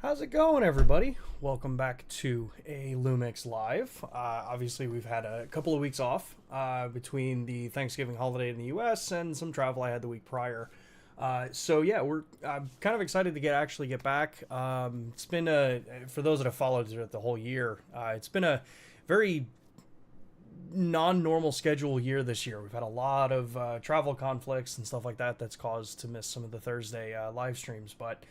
How's it going, everybody? Welcome back to a Lumix Live. Obviously, we've had a couple of weeks off between the Thanksgiving holiday in the U.S. and some travel I had the week prior. So yeah, I'm kind of excited to actually get back. It's been for those that have followed it the whole year, it's been a very non-normal schedule year this year. We've had a lot of travel conflicts and stuff like that that's caused to miss some of the Thursday live streams, but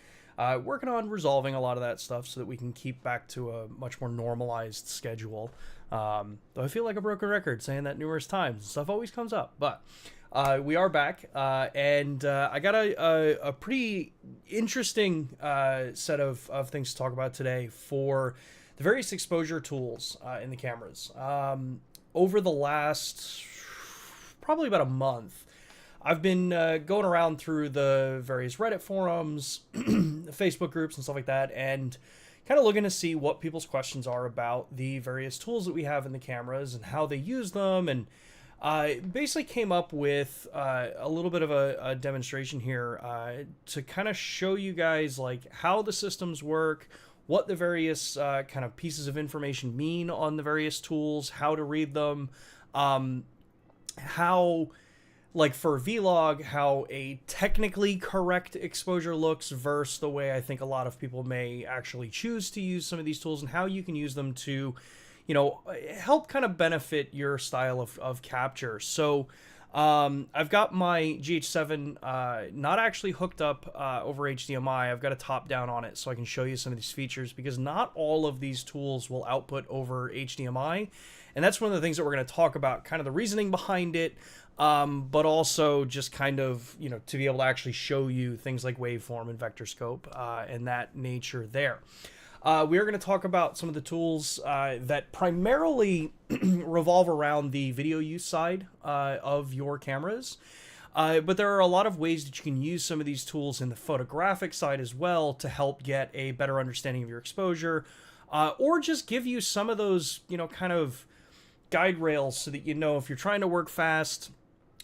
working on resolving a lot of that stuff so that we can keep back to a much more normalized schedule. Though I feel like a broken record saying that numerous times. Stuff always comes up, but we are back, and I got a pretty interesting set of things to talk about today for the various exposure tools in the cameras. Over the last probably about a month, I've been going around through the various Reddit forums, Facebook groups, and stuff like that, and kind of looking to see what people's questions are about the various tools that we have in the cameras and how they use them. And basically came up with a little bit of a demonstration here to kind of show you guys like how the systems work, what the various kind of pieces of information mean on the various tools, how to read them, how, like for Vlog, how a technically correct exposure looks versus the way I think a lot of people may actually choose to use some of these tools, and how you can use them to, you know, help kind of benefit your style of capture. So I've got my GH7 not actually hooked up over HDMI. I've got a top down on it so I can show you some of these features, because not all of these tools will output over HDMI. And that's one of the things that we're going to talk about, kind of the reasoning behind it, but also just kind of, you know, to be able to actually show you things like waveform and vector scope and that nature there. We are going to talk about some of the tools that primarily revolve around the video use side of your cameras. But there are a lot of ways that you can use some of these tools in the photographic side as well to help get a better understanding of your exposure, or just give you some of those, you know, kind of guide rails so that, you know, if you're trying to work fast,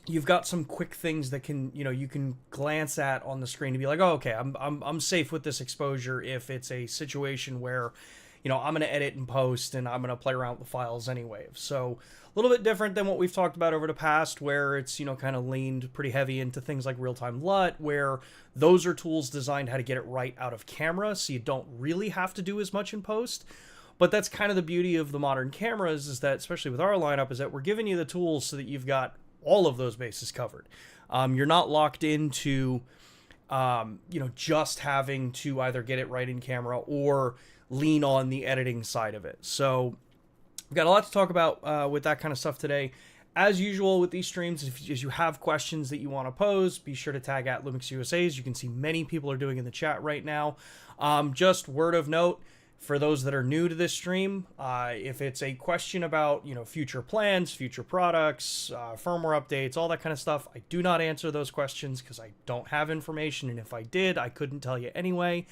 you've got some quick things that can, you know, you can glance at on the screen and be like, oh, okay, I'm safe with this exposure if it's a situation where, you know, I'm going to edit and post and I'm going to play around with the files anyway. So a little bit different than what we've talked about over the past, where it's, you know, kind of leaned pretty heavy into things like real-time LUT, where those are tools designed how to get it right out of camera, so you don't really have to do as much in post. But that's kind of the beauty of the modern cameras, is that, especially with our lineup, is that we're giving you the tools so that you've got all of those bases covered. You're not locked into, you know, just having to either get it right in camera or lean on the editing side of it. So we've got a lot to talk about with that kind of stuff today. As usual with these streams, if you have questions that you want to pose, be sure to tag at Lumix USA, as you can see many people are doing in the chat right now. Just word of note, for those that are new to this stream, if it's a question about, you know, future plans, future products, firmware updates, all that kind of stuff, I do not answer those questions because I don't have information, and if I did, I couldn't tell you anyway.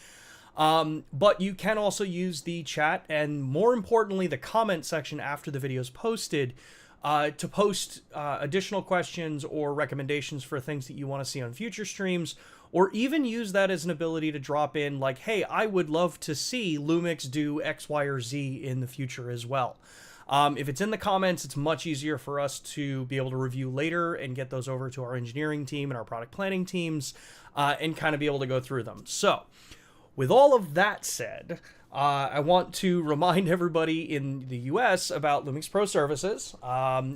But you can also use the chat, and more importantly, the comment section after the video is posted, to post additional questions or recommendations for things that you want to see on future streams, or even use that as an ability to drop in like, hey, I would love to see Lumix do X, Y, or Z in the future as well. If it's in the comments, it's much easier for us to be able to review later and get those over to our engineering team and our product planning teams, and kind of be able to go through them. So with all of that said, I want to remind everybody in the US about Lumix Pro services.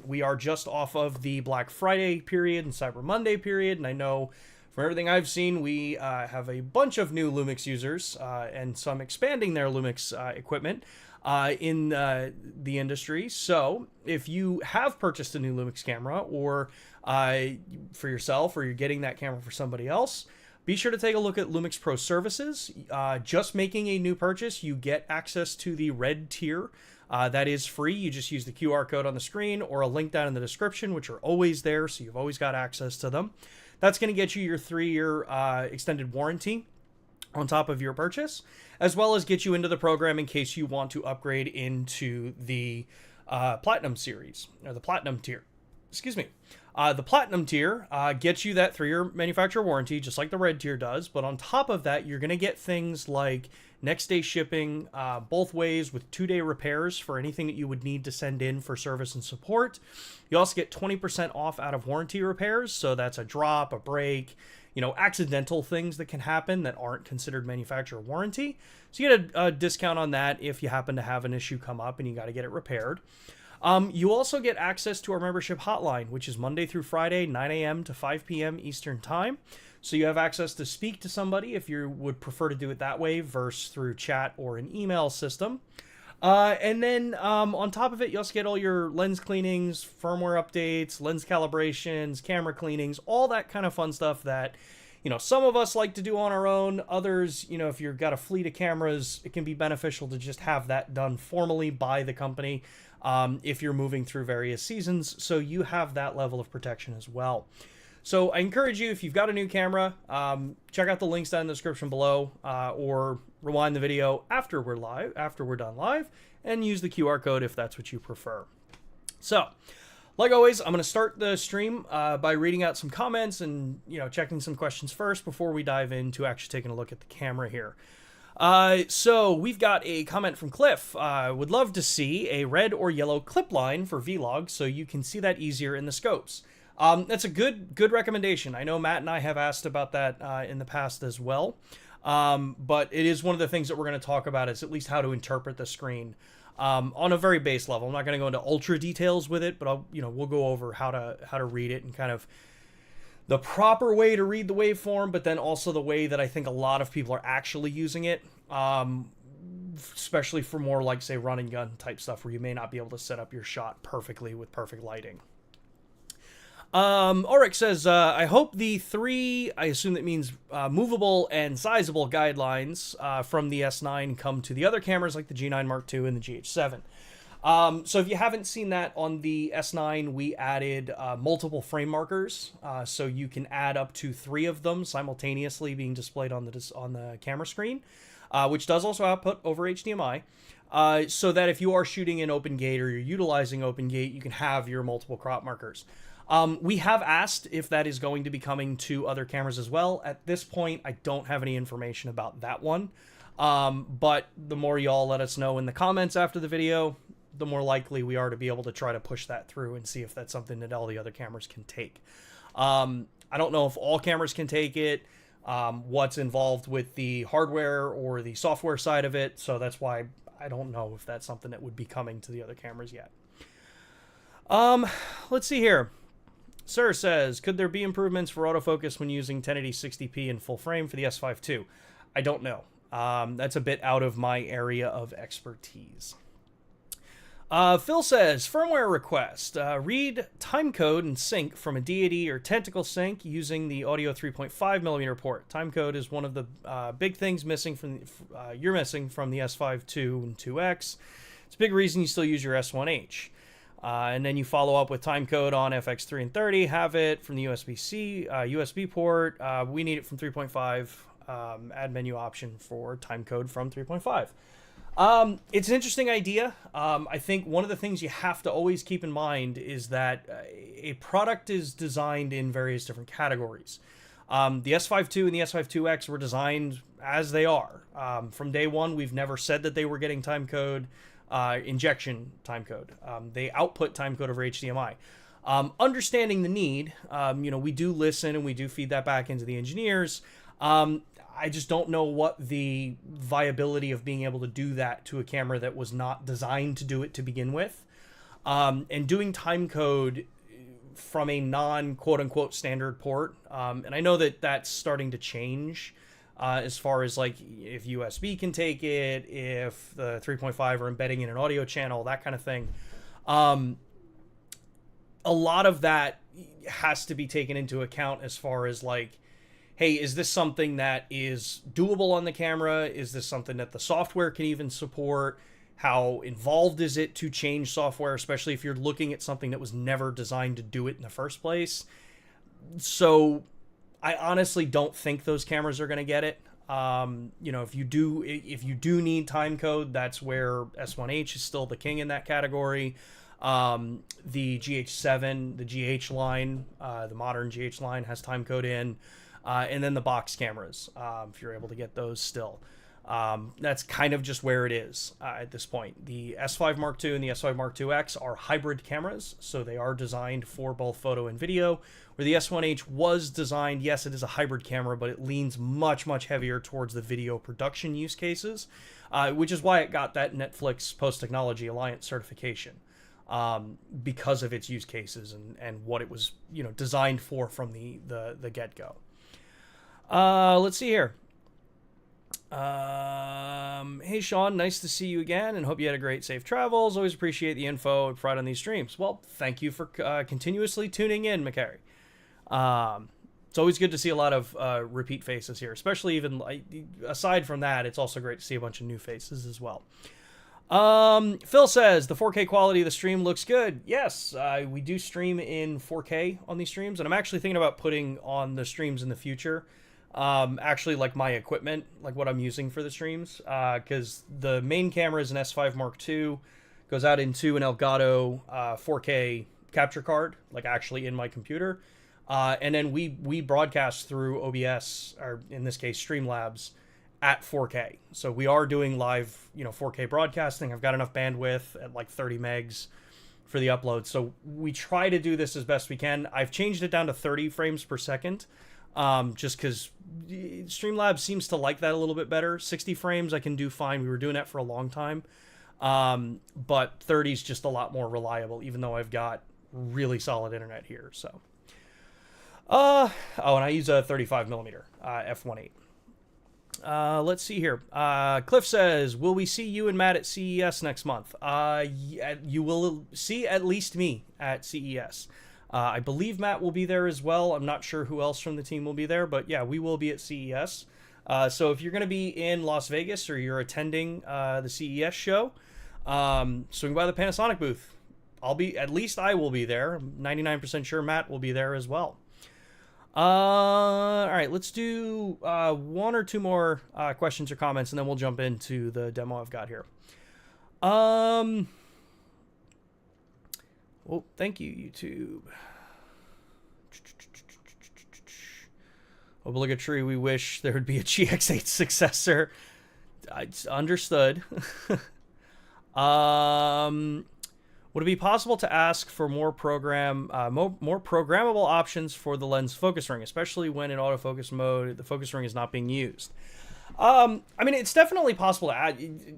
We are just off of the Black Friday period and Cyber Monday period, and I know from everything I've seen, we have a bunch of new Lumix users and some expanding their Lumix equipment in the industry. So if you have purchased a new Lumix camera, or for yourself, or you're getting that camera for somebody else, be sure to take a look at Lumix Pro Services. Just making a new purchase, you get access to the red tier. That is free. You just use the QR code on the screen or a link down in the description, which are always there, so you've always got access to them. That's going to get you your 3-year extended warranty on top of your purchase, as well as get you into the program in case you want to upgrade into the Platinum series, or the Platinum tier. Excuse me. The Platinum tier gets you that 3-year manufacturer warranty, just like the Red tier does. But on top of that, you're going to get things like next day shipping both ways with 2-day repairs for anything that you would need to send in for service and support. You also get 20% off out of warranty repairs. So that's a drop, a break, you know, accidental things that can happen that aren't considered manufacturer warranty. So you get a discount on that if you happen to have an issue come up and you got to get it repaired. You also get access to our membership hotline, which is Monday through Friday, 9 a.m. to 5 p.m. Eastern Time. So you have access to speak to somebody if you would prefer to do it that way versus through chat or an email system. And then on top of it, you also get all your lens cleanings, firmware updates, lens calibrations, camera cleanings, all that kind of fun stuff that, you know, some of us like to do on our own. Others, you know, if you've got a fleet of cameras, it can be beneficial to just have that done formally by the company if you're moving through various seasons. So you have that level of protection as well. So I encourage you, if you've got a new camera, check out the links down in the description below, or rewind the video after we're done live, and use the QR code if that's what you prefer. So, like always, I'm going to start the stream by reading out some comments and, you know, checking some questions first before we dive into actually taking a look at the camera here. So we've got a comment from Cliff. Would love to see a red or yellow clip line for vlog so you can see that easier in the scopes. That's a good recommendation. I know Matt and I have asked about that in the past as well. But it is one of the things that we're going to talk about, is at least how to interpret the screen on a very base level. I'm not going to go into ultra details with it, but we'll go over how to read it and kind of the proper way to read the waveform, but then also the way that I think a lot of people are actually using it, especially for more like, say, run and gun type stuff where you may not be able to set up your shot perfectly with perfect lighting. Ulrich says, I hope the 3, I assume that means movable and sizable guidelines from the S9 come to the other cameras like the G9 Mark II and the GH7. So if you haven't seen that, on the S9, we added multiple frame markers, so you can add up to 3 of them simultaneously being displayed on the camera screen, which does also output over HDMI, so that if you are shooting in open gate or you're utilizing open gate, you can have your multiple crop markers. We have asked if that is going to be coming to other cameras as well. At this point, I don't have any information about that one, but the more y'all let us know in the comments after the video, the more likely we are to be able to try to push that through and see if that's something that all the other cameras can take. I don't know if all cameras can take it, what's involved with the hardware or the software side of it, so that's why I don't know if that's something that would be coming to the other cameras yet. Let's see here. Sir says, could there be improvements for autofocus when using 1080 60p in full frame for the S5 II? I don't know. That's a bit out of my area of expertise. Phil says, firmware request. Read timecode and sync from a DAD or tentacle sync using the audio 3.5mm port. Timecode is one of the big things missing from you're missing from the S5 II and 2X. It's a big reason you still use your S1H. And then you follow up with timecode on FX3 and 30, have it from the USB-C, USB port. We need it from 3.5, add menu option for timecode from 3.5. It's an interesting idea. I think one of the things you have to always keep in mind is that a product is designed in various different categories. The S5 II and the S5 IIX were designed as they are. From day one, we've never said that they were getting timecode. Injection timecode. They output timecode over HDMI. Understanding the need, we do listen and we do feed that back into the engineers. I just don't know what the viability of being able to do that to a camera that was not designed to do it to begin with. And doing timecode from a non-quote-unquote standard port. And I know that that's starting to change. As far as like if USB can take it, if the 3.5 are embedding in an audio channel, that kind of thing. A lot of that has to be taken into account as far as like, hey, is this something that is doable on the camera? Is this something that the software can even support? How involved is it to change software, especially if you're looking at something that was never designed to do it in the first place? So I honestly don't think those cameras are going to get it. If you do need timecode, that's where S1H is still the king in that category. The GH7, the GH line, the modern GH line has timecode in, and then the box cameras, if you're able to get those still. That's kind of just where it is at this point. The S5 Mark II and the S5 Mark IIX are hybrid cameras, so they are designed for both photo and video, where the S1H was designed, yes, it is a hybrid camera, but it leans much, much heavier towards the video production use cases, which is why it got that Netflix Post-Technology Alliance certification, because of its use cases and what it was, designed for from the get-go. Let's see here. Hey Sean, nice to see you again and hope you had a great safe travels. Always appreciate the info provided on these streams. Well, thank you for continuously tuning in, McCary. It's always good to see a lot of repeat faces here, especially even aside from that, it's also great to see a bunch of new faces as well. Phil says the 4K quality of the stream looks good. Yes, we do stream in 4K on these streams, and I'm actually thinking about putting on the streams in the future actually like my equipment, like what I'm using for the streams, because the main camera is an S5 Mark II, goes out into an Elgato 4K capture card, like actually in my computer, and then we broadcast through OBS, or in this case Streamlabs, at 4K. So we are doing live 4K broadcasting. I've got enough bandwidth at like 30 megs for the upload, so we try to do this as best we can. I've changed it down to 30 frames per second, just because Streamlabs seems to like that a little bit better. 60 frames I can do fine. We were doing that for a long time. But 30 is just a lot more reliable, even though I've got really solid internet here. So, and I use a 35 millimeter f1.8. Let's see here. Cliff says, will we see you and Matt at CES next month? You will see at least me at CES. I believe Matt will be there as well. I'm not sure who else from the team will be there, but yeah, we will be at CES. So if you're going to be in Las Vegas or you're attending the CES show, swing by the Panasonic booth. At least I will be there. I'm 99% sure Matt will be there as well. All right, let's do one or two more questions or comments, and then we'll jump into the demo I've got here. Well, thank you, YouTube. Obligatory, we wish there would be a GX8 successor. It's understood. Would it be possible to ask for more programmable options for the lens focus ring, especially when in autofocus mode the focus ring is not being used? I mean, it's definitely possible to add.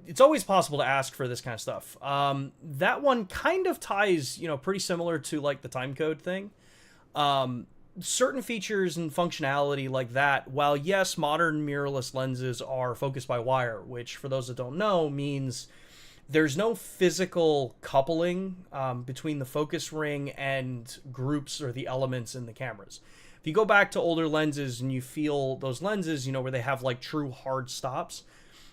It's always possible to ask for this kind of stuff. That one kind of ties, pretty similar to like the timecode thing. Certain features and functionality like that, while yes, modern mirrorless lenses are focused by wire, which for those that don't know means there's no physical coupling between the focus ring and groups or the elements in the cameras. If you go back to older lenses and you feel those lenses, where they have like true hard stops,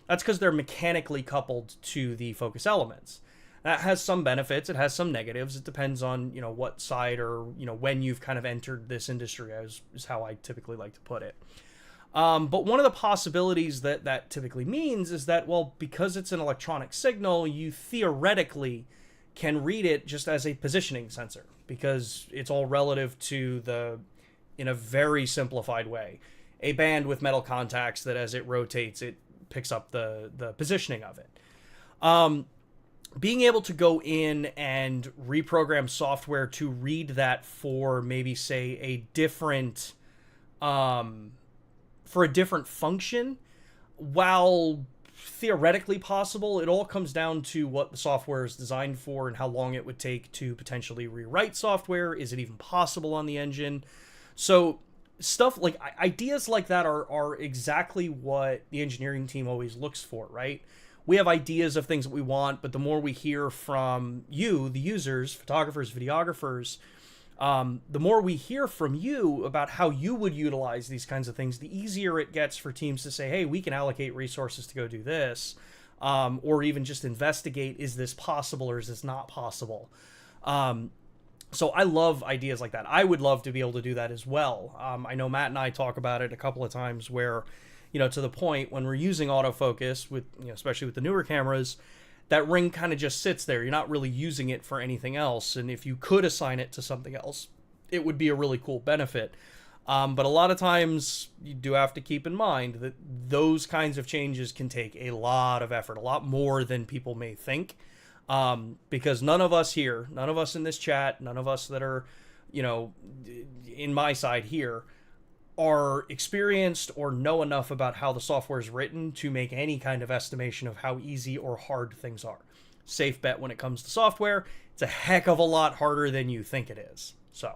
that's because they're mechanically coupled to the focus elements. That has some benefits. It has some negatives. It depends on, what side or, when you've kind of entered this industry, is how I typically like to put it. But one of the possibilities that typically means is that, well, because it's an electronic signal, you theoretically can read it just as a positioning sensor, because it's all relative to in a very simplified way, a band with metal contacts that as it rotates, it picks up the positioning of it. Being able to go in and reprogram software to read that for maybe, say, a different function, while theoretically possible, it all comes down to what the software is designed for and how long it would take to potentially rewrite software. Is it even possible on the engine? So stuff like ideas like that are exactly what the engineering team always looks for, right? We have ideas of things that we want, but the more we hear from you, the users, photographers, videographers, the more we hear from you about how you would utilize these kinds of things, the easier it gets for teams to say, hey, we can allocate resources to go do this, or even just investigate, is this possible or is this not possible? So I love ideas like that. I would love to be able to do that as well. I know Matt and I talk about it a couple of times where, to the point when we're using autofocus with, especially with the newer cameras, that ring kind of just sits there. You're not really using it for anything else. And if you could assign it to something else, it would be a really cool benefit. But a lot of times you do have to keep in mind that those kinds of changes can take a lot of effort, a lot more than people may think. Because none of us here, none of us in this chat, none of us that are, you know, in my side here are experienced or know enough about how the software is written to make any kind of estimation of how easy or hard things are. Safe bet when it comes to software, it's a heck of a lot harder than you think it is. So,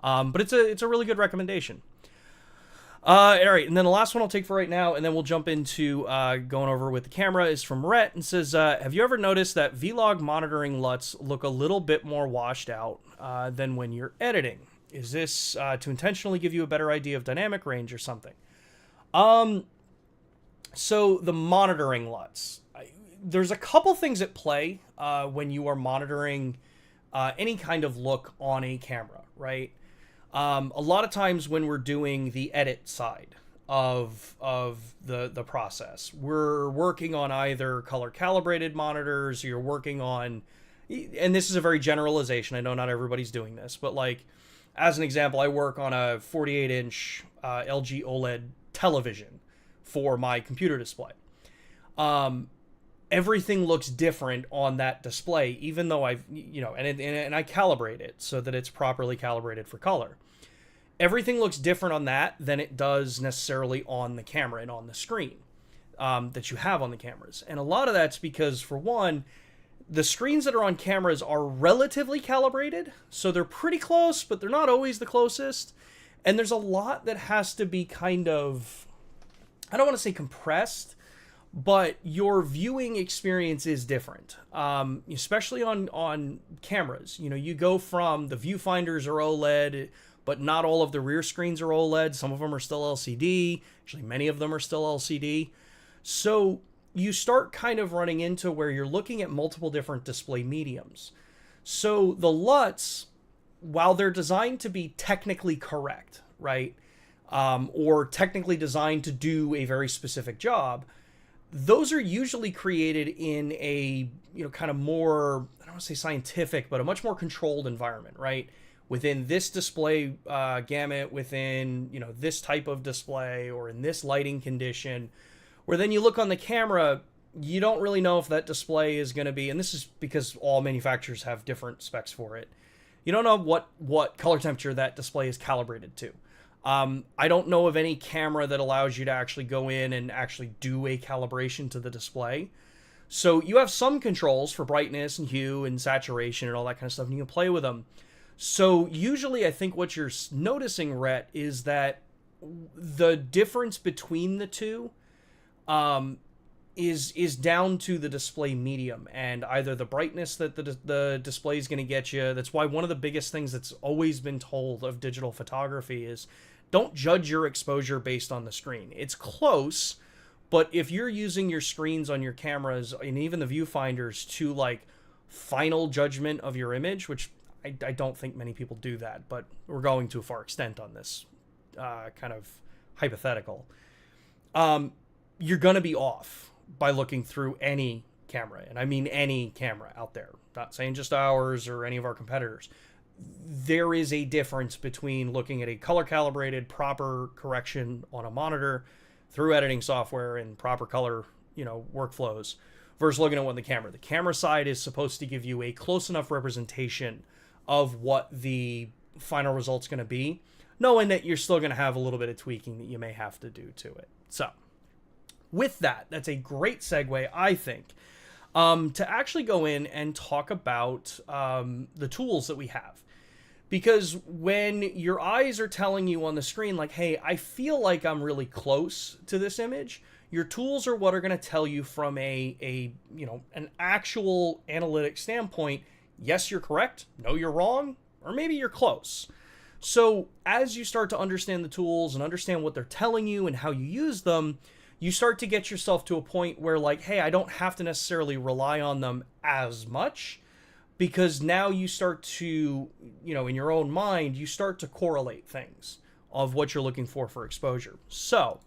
but it's a really good recommendation. All right, and then the last one I'll take for right now, and then we'll jump into going over with the camera, is from Rhett, and says, have you ever noticed that Vlog monitoring LUTs look a little bit more washed out than when you're editing? Is this to intentionally give you a better idea of dynamic range or something? So the monitoring LUTs. There's a couple things at play when you are monitoring any kind of look on a camera, right? A lot of times when we're doing the edit side of the process, we're working on either color calibrated monitors, or you're working on, and this is a very generalization, I know not everybody's doing this, but like, as an example, I work on a 48-inch LG OLED television for my computer display. Everything looks different on that display, even though I've, you know, and I calibrate it so that it's properly calibrated for color. Everything looks different on that than it does necessarily on the camera and on the screen that you have on the cameras. And a lot of that's because, for one, the screens that are on cameras are relatively calibrated, so they're pretty close, but they're not always the closest. And there's a lot that has to be kind of, I don't want to say compressed, but your viewing experience is different, especially on cameras. You know, you go from the viewfinders are OLED, but not all of the rear screens are OLED. Some of them are still LCD. Actually, many of them are still LCD. So you start kind of running into where you're looking at multiple different display mediums. So the LUTs, while they're designed to be technically correct, right, or technically designed to do a very specific job, those are usually created in a, you know, kind of more, I don't want to say scientific, but a much more controlled environment, right? Within this display gamut, within, you know, this type of display, or in this lighting condition, where then you look on the camera, you don't really know if that display is going to be, and this is because all manufacturers have different specs for it. You don't know what color temperature that display is calibrated to. I don't know of any camera that allows you to actually go in and actually do a calibration to the display. So you have some controls for brightness and hue and saturation and all that kind of stuff, and you can play with them. So usually I think what you're noticing, Rhett, is that the difference between the two is down to the display medium and either the brightness that the display is going to get you. That's why one of the biggest things that's always been told of digital photography is don't judge your exposure based on the screen. It's close, but if you're using your screens on your cameras and even the viewfinders to like final judgment of your image, which I don't think many people do that, but we're going to a far extent on this kind of hypothetical. You're going to be off by looking through any camera, and I mean any camera out there. Not saying just ours or any of our competitors. There is a difference between looking at a color calibrated proper correction on a monitor through editing software and proper color, you know, workflows versus looking at one on the camera. The camera side is supposed to give you a close enough representation of what the final result's going to be, knowing that you're still going to have a little bit of tweaking that you may have to do to it. So with that, that's a great segue, I think, to actually go in and talk about the tools that we have. Because when your eyes are telling you on the screen, like, hey, I feel like I'm really close to this image, your tools are what are going to tell you from a you know, an actual analytic standpoint, yes, you're correct, no, you're wrong, or maybe you're close. So as you start to understand the tools and understand what they're telling you and how you use them, you start to get yourself to a point where, like, hey, I don't have to necessarily rely on them as much, because now you start to, you know, in your own mind, you start to correlate things of what you're looking for exposure. So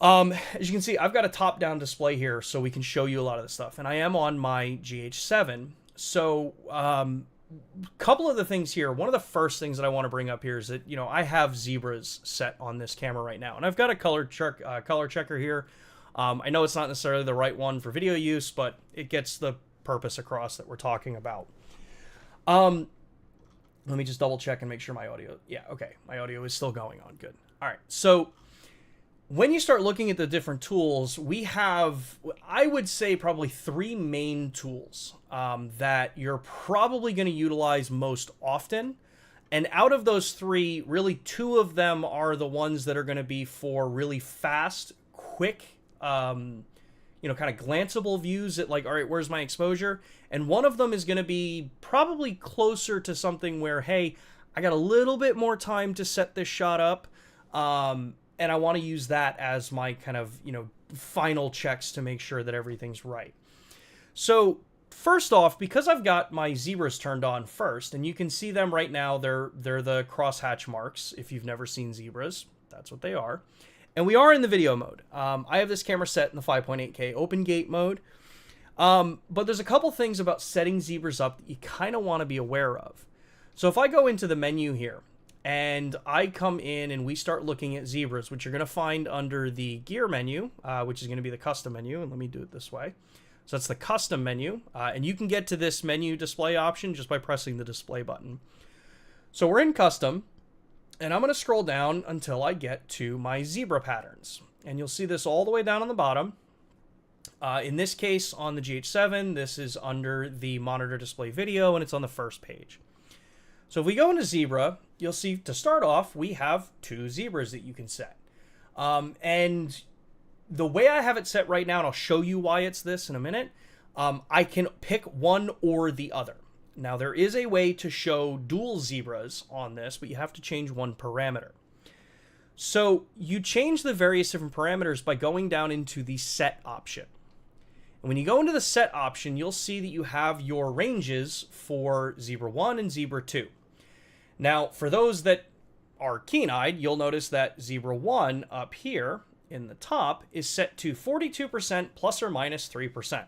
As you can see, I've got a top-down display here, so we can show you a lot of this stuff. And I am on my GH7. So, couple of the things here. One of the first things that I want to bring up here is that, you know, I have zebras set on this camera right now. And I've got a color checker here. I know it's not necessarily the right one for video use, but it gets the purpose across that we're talking about. Let me just double check and make sure my audio... Yeah, okay. My audio is still going on. Good. All right. So when you start looking at the different tools, we have, I would say, probably three main tools that you're probably going to utilize most often. And out of those three, really two of them are the ones that are going to be for really fast, quick, you know, kind of glanceable views at like, all right, where's my exposure? And one of them is going to be probably closer to something where, hey, I got a little bit more time to set this shot up. And I want to use that as my kind of, you know, final checks to make sure that everything's right. So first off, because I've got my zebras turned on first, and you can see them right now, they're the crosshatch marks. If you've never seen zebras, that's what they are. And we are in the video mode. I have this camera set in the 5.8K open gate mode. But there's a couple things about setting zebras up that you kind of want to be aware of. So if I go into the menu here, and I come in and we start looking at zebras, which you're going to find under the gear menu, which is going to be the custom menu. And let me do it this way. So that's the custom menu. And you can get to this menu display option just by pressing the display button. So we're in custom, and I'm going to scroll down until I get to my zebra patterns. And you'll see this all the way down on the bottom. In this case, on the GH7, this is under the monitor display video, and it's on the first page. So if we go into zebra, you'll see to start off, we have two zebras that you can set. And the way I have it set right now, and I'll show you why it's this in a minute, I can pick one or the other. Now, there is a way to show dual zebras on this, but you have to change one parameter. So you change the various different parameters by going down into the set option. And when you go into the set option, you'll see that you have your ranges for Zebra 1 and Zebra 2. Now, for those that are keen-eyed, you'll notice that Zebra 1 up here in the top is set to 42% plus or minus 3%.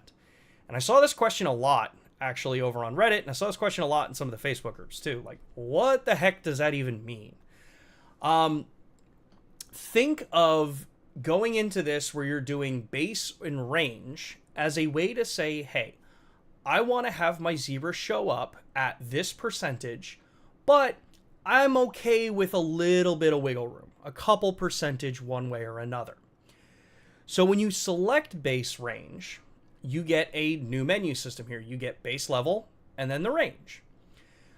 And I saw this question a lot, actually, over on Reddit, and I saw this question a lot in some of the Facebook groups, too. Like, what the heck does that even mean? Think of going into this where you're doing base and range as a way to say, hey, I want to have my zebra show up at this percentage, but I'm okay with a little bit of wiggle room, a couple percentage one way or another. So when you select base range, you get a new menu system here. You get base level and then the range.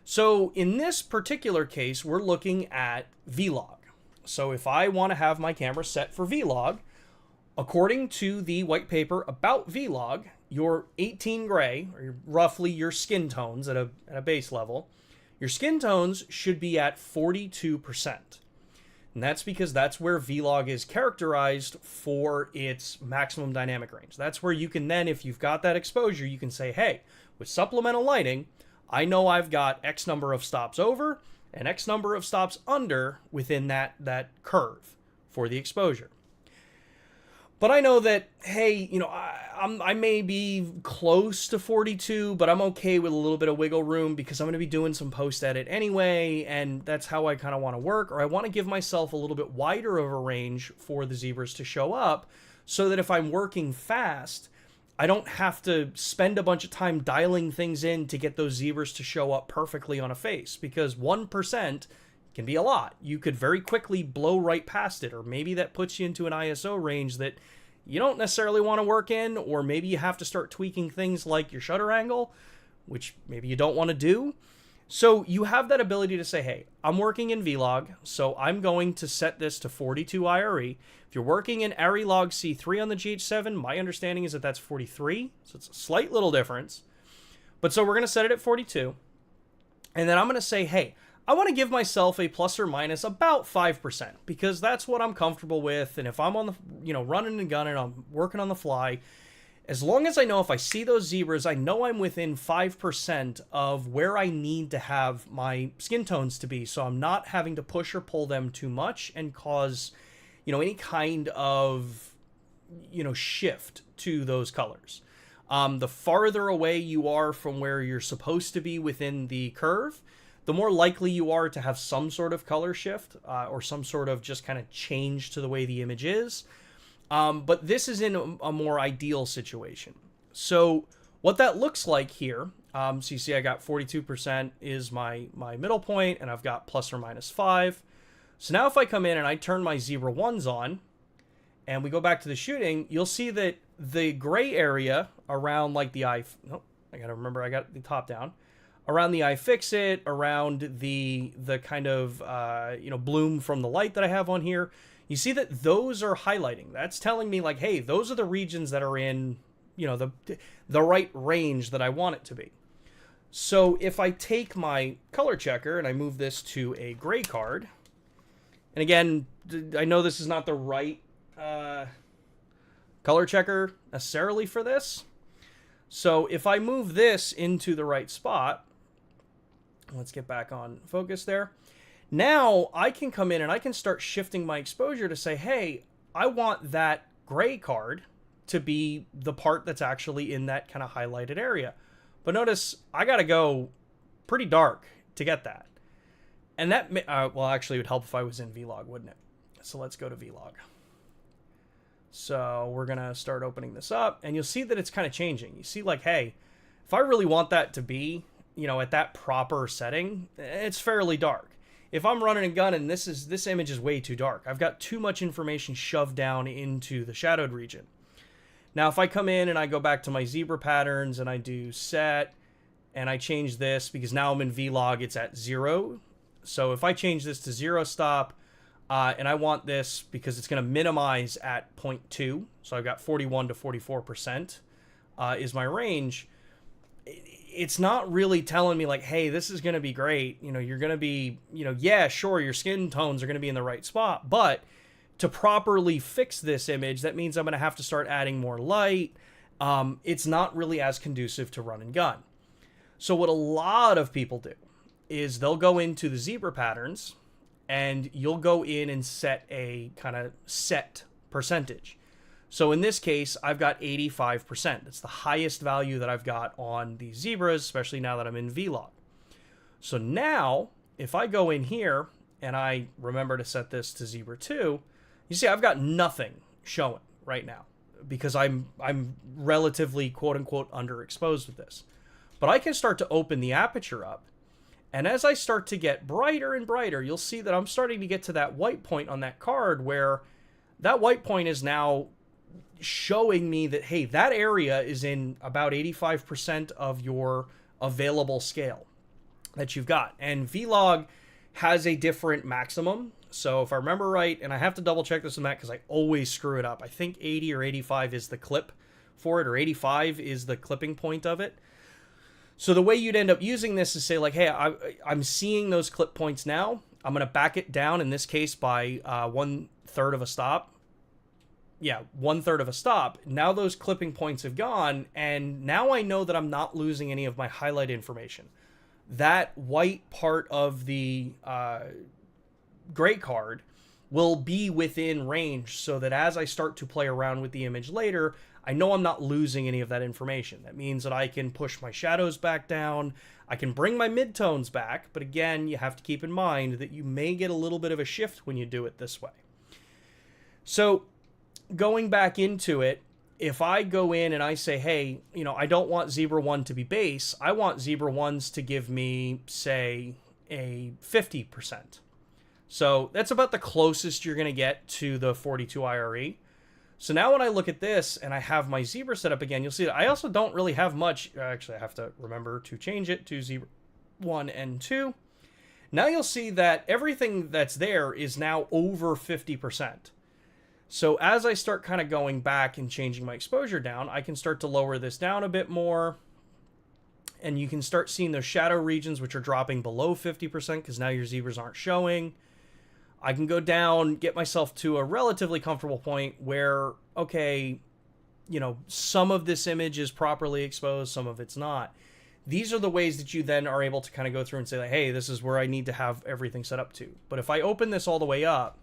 So in this particular case, we're looking at Vlog. So if I want to have my camera set for Vlog, according to the white paper about Vlog, your 18 gray, or roughly your skin tones at a base level, your skin tones should be at 42%. And that's because that's where Vlog is characterized for its maximum dynamic range. That's where you can then, if you've got that exposure, you can say, hey, with supplemental lighting, I know I've got X number of stops over and X number of stops under within that curve for the exposure. But I know that, hey, you know, I may be close to 42, but I'm okay with a little bit of wiggle room because I'm going to be doing some post-edit anyway, and that's how I kind of want to work. Or I want to give myself a little bit wider of a range for the zebras to show up so that if I'm working fast, I don't have to spend a bunch of time dialing things in to get those zebras to show up perfectly on a face, because 1% can be a lot. You could very quickly blow right past it, or maybe that puts you into an ISO range that you don't necessarily want to work in, or maybe you have to start tweaking things like your shutter angle, which maybe you don't want to do. So you have that ability to say, hey, I'm working in Vlog, so I'm going to set this to 42 IRE. If you're working in Arri Log C3 on the GH7, my understanding is that that's 43, so it's a slight little difference. But so we're going to set it at 42, and then I'm going to say, hey, I want to give myself a plus or minus about 5%, because that's what I'm comfortable with. And if I'm on the, you know, running and gunning, I'm working on the fly, as long as I know if I see those zebras, I know I'm within 5% of where I need to have my skin tones to be. So I'm not having to push or pull them too much and cause, any kind of, shift to those colors. The farther away you are from where you're supposed to be within the curve, the more likely you are to have some sort of color shift or some sort of just kind of change to the way the image is. But this is in a more ideal situation. So what that looks like here, so you see I got 42% is my middle point, and I've got plus or minus 5. So now if I come in and I turn my zebra 1s on, and we go back to the shooting, you'll see that the gray area around like the eye... Oh, I gotta remember I got the top down. Around the iFixit, around the kind of, bloom from the light that I have on here, you see that those are highlighting. That's telling me like, hey, those are the regions that are in, the right range that I want it to be. So if I take my color checker and I move this to a gray card, and again, I know this is not the right color checker necessarily for this. So if I move this into the right spot, let's get back on focus there. Now I can come in and I can start shifting my exposure to say, hey, I want that gray card to be the part that's actually in that kind of highlighted area. But notice I got to go pretty dark to get that. And that, well, actually it would help if I was in Vlog, wouldn't it? So let's go to Vlog. So we're going to start opening this up, and you'll see that it's kind of changing. You see like, hey, if I really want that to be, at that proper setting, it's fairly dark. If I'm running a gun and this image is way too dark, I've got too much information shoved down into the shadowed region. Now, if I come in and I go back to my zebra patterns and I do set, and I change this because now I'm in Vlog, it's at 0. So if I change this to 0 stop, and I want this because it's going to minimize at 0.2. So I've got 41 to 44% is my range. It's not really telling me like, hey, this is going to be great. You're going to be, yeah, sure, your skin tones are going to be in the right spot. But to properly fix this image, that means I'm going to have to start adding more light. It's not really as conducive to run and gun. So what a lot of people do is they'll go into the zebra patterns, and you'll go in and set a kind of set percentage. So in this case, I've got 85%. That's the highest value that I've got on these zebras, especially now that I'm in Vlog. So now, if I go in here and I remember to set this to zebra 2, you see I've got nothing showing right now because I'm relatively quote-unquote underexposed with this. But I can start to open the aperture up, and as I start to get brighter and brighter, you'll see that I'm starting to get to that white point on that card where that white point is now showing me that, hey, that area is in about 85% of your available scale that you've got. And Vlog has a different maximum. So if I remember right, and I have to double check this with Matt because I always screw it up. I think 80 or 85 is the clip for it, or 85 is the clipping point of it. So the way you'd end up using this is say like, hey, I'm seeing those clip points now. I'm going to back it down, in this case, by 1/3 of a stop. Yeah, 1/3 of a stop. Now those clipping points have gone, and now I know that I'm not losing any of my highlight information. That white part of the gray card will be within range so that as I start to play around with the image later, I know I'm not losing any of that information. That means that I can push my shadows back down. I can bring my midtones back, but again, you have to keep in mind that you may get a little bit of a shift when you do it this way. So going back into it, if I go in and I say, hey, I don't want zebra 1 to be base. I want zebra 1s to give me, say, a 50%. So that's about the closest you're going to get to the 42 IRE. So now when I look at this and I have my zebra set up again, you'll see that I also don't really have much. Actually, I have to remember to change it to zebra 1 and 2. Now you'll see that everything that's there is now over 50%. So as I start kind of going back and changing my exposure down, I can start to lower this down a bit more. And you can start seeing those shadow regions, which are dropping below 50% because now your zebras aren't showing. I can go down, get myself to a relatively comfortable point where, okay, some of this image is properly exposed, some of it's not. These are the ways that you then are able to kind of go through and say, like, hey, this is where I need to have everything set up to. But if I open this all the way up,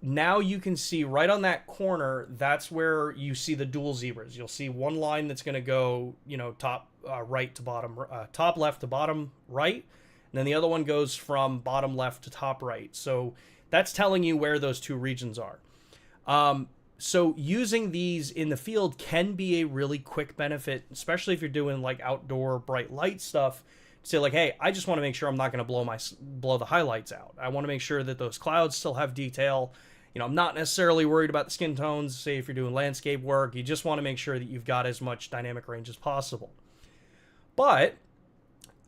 now you can see right on that corner, that's where you see the dual zebras. You'll see one line that's going to go, you know, top right to bottom, top left to bottom right. And then the other one goes from bottom left to top right. So that's telling you where those two regions are. So using these in the field can be a really quick benefit, especially if you're doing like outdoor bright light stuff. Say like, hey, I just want to make sure I'm not going to blow the highlights out. I want to make sure that those clouds still have detail. You know, I'm not necessarily worried about the skin tones. Say if you're doing landscape work, you just want to make sure that you've got as much dynamic range as possible. But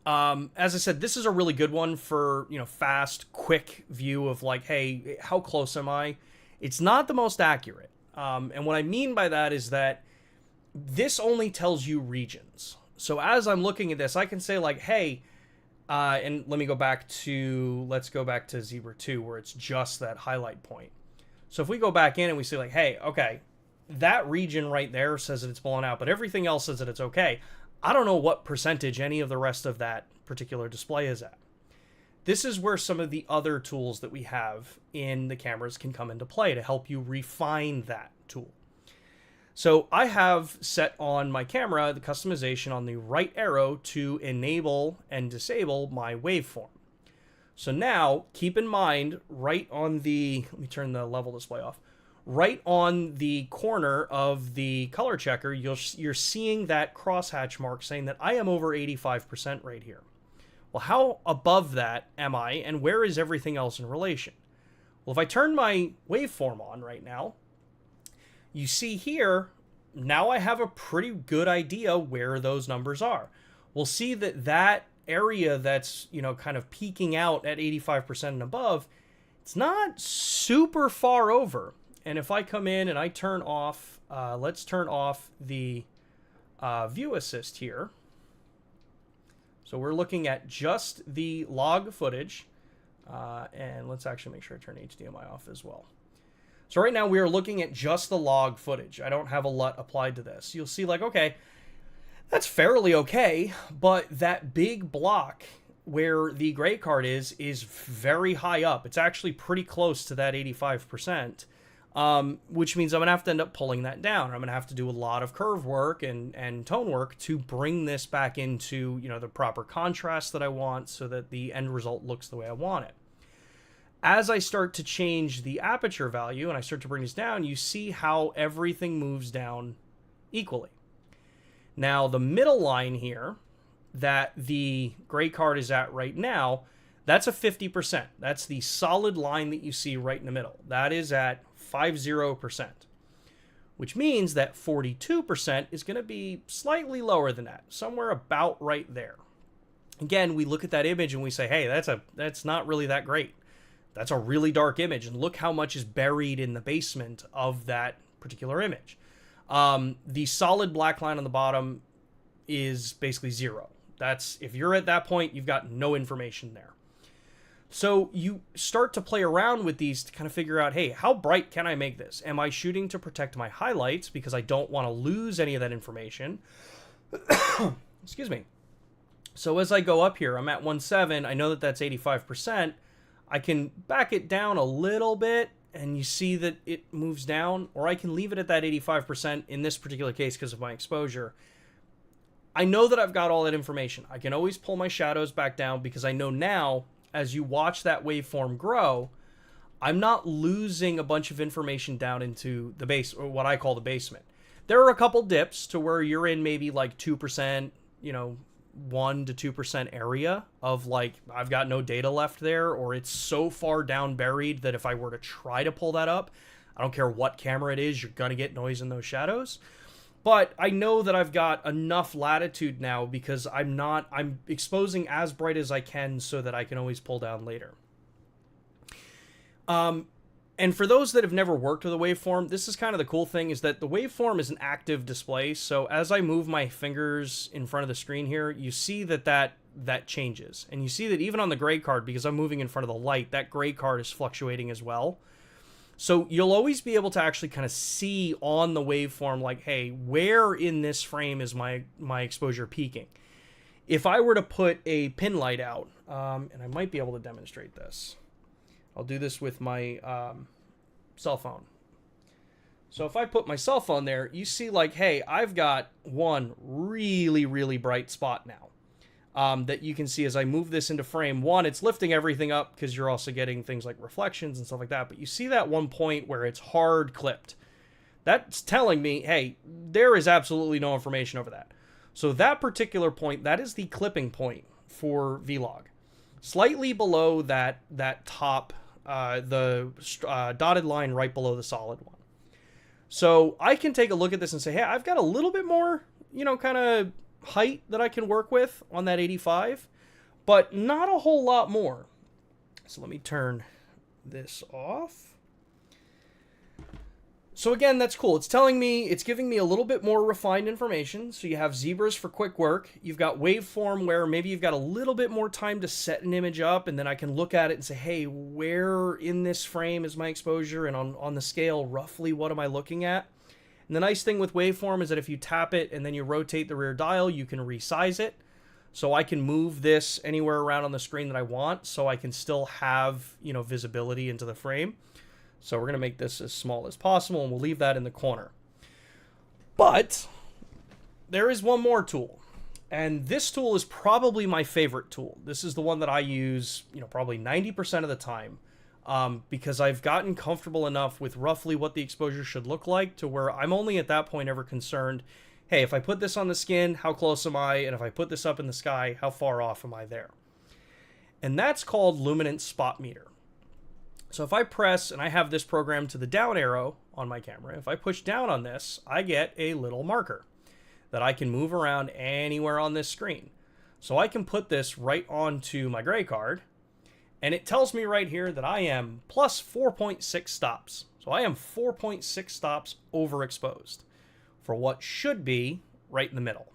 as I said, this is a really good one for, you know, fast, quick view of like, hey, how close am I? It's not the most accurate. And what I mean by that is that this only tells you regions. So as I'm looking at this, I can say like, hey, and let me go back to, let's go back to Zebra 2 where it's just that highlight point. So if we go back in and we say like, hey, okay, that region right there says that it's blown out, but everything else says that it's okay. I don't know what percentage any of the rest of that particular display is at. This is where some of the other tools that we have in the cameras can come into play to help you refine that tool. So I have set on my camera the customization on the right arrow to enable and disable my waveform. So now keep in mind right on the, let me turn the level display off, right on the corner of the color checker, you're seeing that crosshatch mark saying that I am over 85% right here. Well, how above that am I, and where is everything else in relation? Well, if I turn my waveform on right now, you see here, now I have a pretty good idea where those numbers are. We'll see that that area that's, you know, kind of peaking out at 85% and above, it's not super far over. And if I come in and I turn off, let's turn off the view assist here. So we're looking at just the log footage. And let's actually make sure I turn HDMI off as well. So right now we are looking at just the log footage. I don't have a LUT applied to this. You'll see like, okay, that's fairly okay, but that big block where the gray card is very high up. It's actually pretty close to that 85%, which means I'm going to have to end up pulling that down. I'm going to have to do a lot of curve work and tone work to bring this back into, you know, the proper contrast that I want so that the end result looks the way I want it. As I start to change the aperture value and I start to bring this down, you see how everything moves down equally. Now, the middle line here that the gray card is at right now, that's a 50%. That's the solid line that you see right in the middle. That is at 50%, which means that 42% is going to be slightly lower than that, somewhere about right there. Again, we look at that image and we say, hey, that's not really that great. That's a really dark image, and look how much is buried in the basement of that particular image. The solid black line on the bottom is basically 0. That's, if you're at that point, you've got no information there. So you start to play around with these to kind of figure out, hey, how bright can I make this? Am I shooting to protect my highlights because I don't want to lose any of that information? Excuse me. So as I go up here, I'm at 1.7. I know that that's 85%. I can back it down a little bit and you see that it moves down, or I can leave it at that 85% in this particular case because of my exposure. I know that I've got all that information. I can always pull my shadows back down because I know now, as you watch that waveform grow, I'm not losing a bunch of information down into the base, or what I call the basement. There are a couple dips to where you're in maybe like 2%, you know, 1 to 2% area of like, I've got no data left there, or it's so far down buried that if I were to try to pull that up, I don't care what camera it is, you're going to get noise in those shadows. But I know that I've got enough latitude now because I'm exposing as bright as I can so that I can always pull down later. And for those that have never worked with a waveform, this is kind of the cool thing, is that the waveform is an active display. So as I move my fingers in front of the screen here, you see that changes. And you see that even on the gray card, because I'm moving in front of the light, that gray card is fluctuating as well. So you'll always be able to actually kind of see on the waveform, like, hey, where in this frame is my exposure peaking? If I were to put a pin light out, and I might be able to demonstrate this. I'll do this with my cell phone. So if I put my cell phone there, you see like, hey, I've got one really, really bright spot now. That you can see as I move this into frame. One, it's lifting everything up because you're also getting things like reflections and stuff like that. But you see that one point where it's hard clipped. That's telling me, hey, there is absolutely no information over that. So that particular point, that is the clipping point for Vlog. Slightly below that top, the dotted line right below the solid one. So I can take a look at this and say, hey, I've got a little bit more, kind of height that I can work with on that 85, but not a whole lot more. So let me turn this off. So again, that's cool. It's giving me a little bit more refined information. So you have zebras for quick work. You've got waveform where maybe you've got a little bit more time to set an image up, and then I can look at it and say, hey, where in this frame is my exposure, and on the scale, roughly what am I looking at? And the nice thing with waveform is that if you tap it and then you rotate the rear dial, you can resize it. So I can move this anywhere around on the screen that I want, so I can still have, visibility into the frame. So we're going to make this as small as possible, and we'll leave that in the corner. But there is one more tool, and this tool is probably my favorite tool. This is the one that I use, probably 90% of the time, because I've gotten comfortable enough with roughly what the exposure should look like to where I'm only at that point ever concerned, hey, if I put this on the skin, how close am I? And if I put this up in the sky, how far off am I there? And that's called Luminance Spot Meter. So if I press, and I have this programmed to the down arrow on my camera, if I push down on this, I get a little marker that I can move around anywhere on this screen. So I can put this right onto my gray card, and it tells me right here that I am plus 4.6 stops. So I am 4.6 stops overexposed for what should be right in the middle.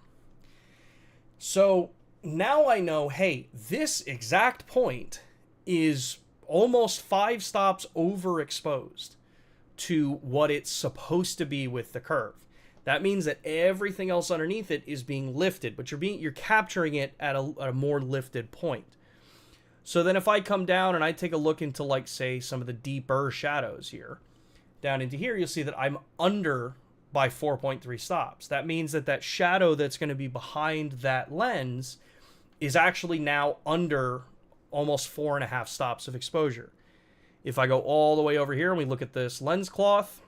So now I know, hey, this exact point is almost 5 stops overexposed to what it's supposed to be with the curve. That means that everything else underneath it is being lifted, but you're capturing it at a more lifted point. So then if I come down and I take a look into, like, say, some of the deeper shadows here, down into here, you'll see that I'm under by 4.3 stops. That means that that shadow that's going to be behind that lens is actually now under almost 4.5 stops of exposure. If I go all the way over here and we look at this lens cloth,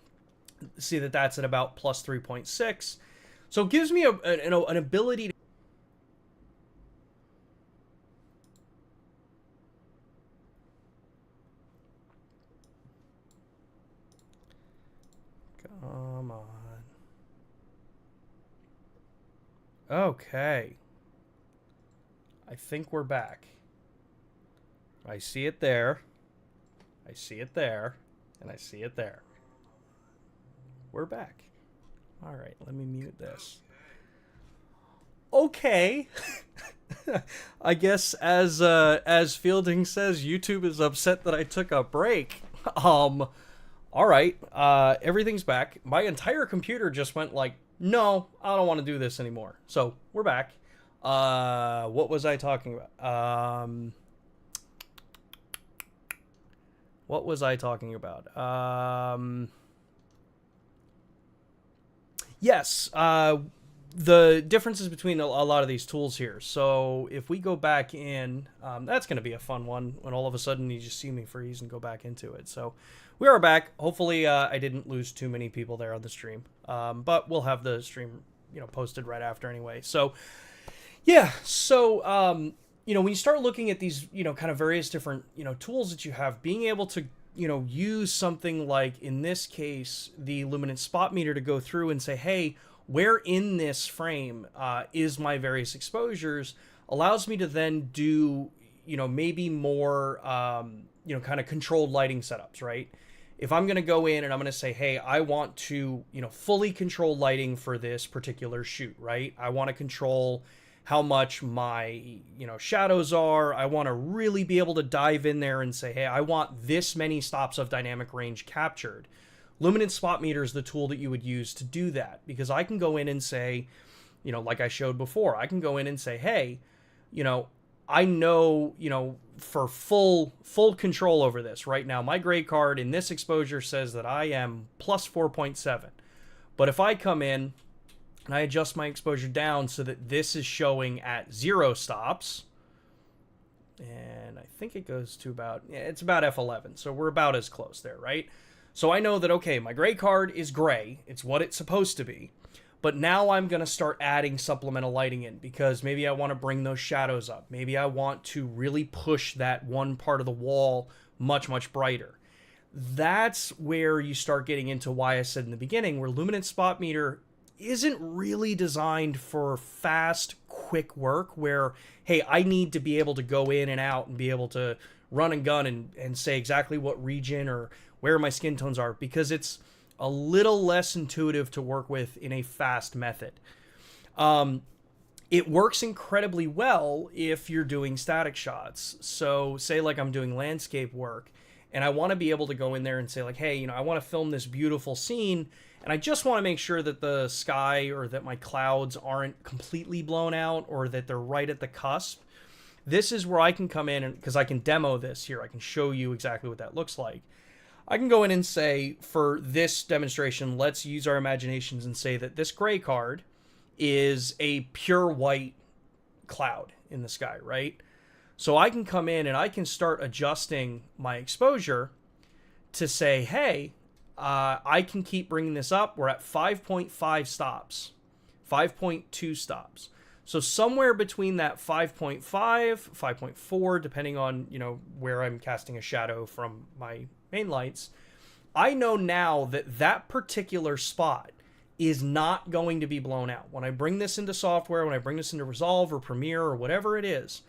see that that's at about plus 3.6. So it gives me an ability to come on. Okay. I think we're back. I see it there. I see it there. And I see it there. We're back. All right, let me mute this. Okay. I guess as Fielding says, YouTube is upset that I took a break. All right, everything's back. My entire computer just went like, no, I don't want to do this anymore. So we're back. What was I talking about? What was I talking about? Yes, the differences between a lot of these tools here. So if we go back in, that's going to be a fun one when all of a sudden you just see me freeze and go back into it. So we are back. Hopefully I didn't lose too many people there on the stream, but we'll have the stream, posted right after anyway. So yeah, so when you start looking at these, kind of various different, tools that you have, being able to, use something like, in this case, the Luminance Spot Meter to go through and say, hey, where in this frame is my various exposures, allows me to then do, maybe more, kind of controlled lighting setups, right? If I'm going to go in and I'm going to say, hey, I want to, fully control lighting for this particular shoot, right? I want to control how much my, shadows are. I want to really be able to dive in there and say, hey, I want this many stops of dynamic range captured. Luminance Spot Meter is the tool that you would use to do that, because I can go in and say, like I showed before, I can go in and say, hey, I know, for full control over this right now, my gray card in this exposure says that I am plus 4.7. But if I come in and I adjust my exposure down so that this is showing at 0 stops, and I think it goes to it's about F11, so we're about as close there, right? So I know that, okay, my gray card is gray, it's what it's supposed to be, but now I'm going to start adding supplemental lighting in, because maybe I want to bring those shadows up, maybe I want to really push that one part of the wall much, much brighter. That's where you start getting into why I said in the beginning, where Luminance Spot Meter isn't really designed for fast, quick work where, hey, I need to be able to go in and out and be able to run and gun and say exactly what region or where my skin tones are, because it's a little less intuitive to work with in a fast method. It works incredibly well if you're doing static shots. So say like I'm doing landscape work and I want to be able to go in there and say like, hey, I want to film this beautiful scene, and I just want to make sure that the sky or that my clouds aren't completely blown out or that they're right at the cusp. This is where I can come in, and because I can demo this here, I can show you exactly what that looks like. I can go in and say, for this demonstration, let's use our imaginations and say that this gray card is a pure white cloud in the sky, right? So I can come in and I can start adjusting my exposure to say, hey, I can keep bringing this up. We're at 5.5 stops, 5.2 stops. So somewhere between that 5.5, 5.4, depending on, where I'm casting a shadow from my main lights, I know now that that particular spot is not going to be blown out. When I bring this into software, when I bring this into Resolve or Premiere or whatever it is,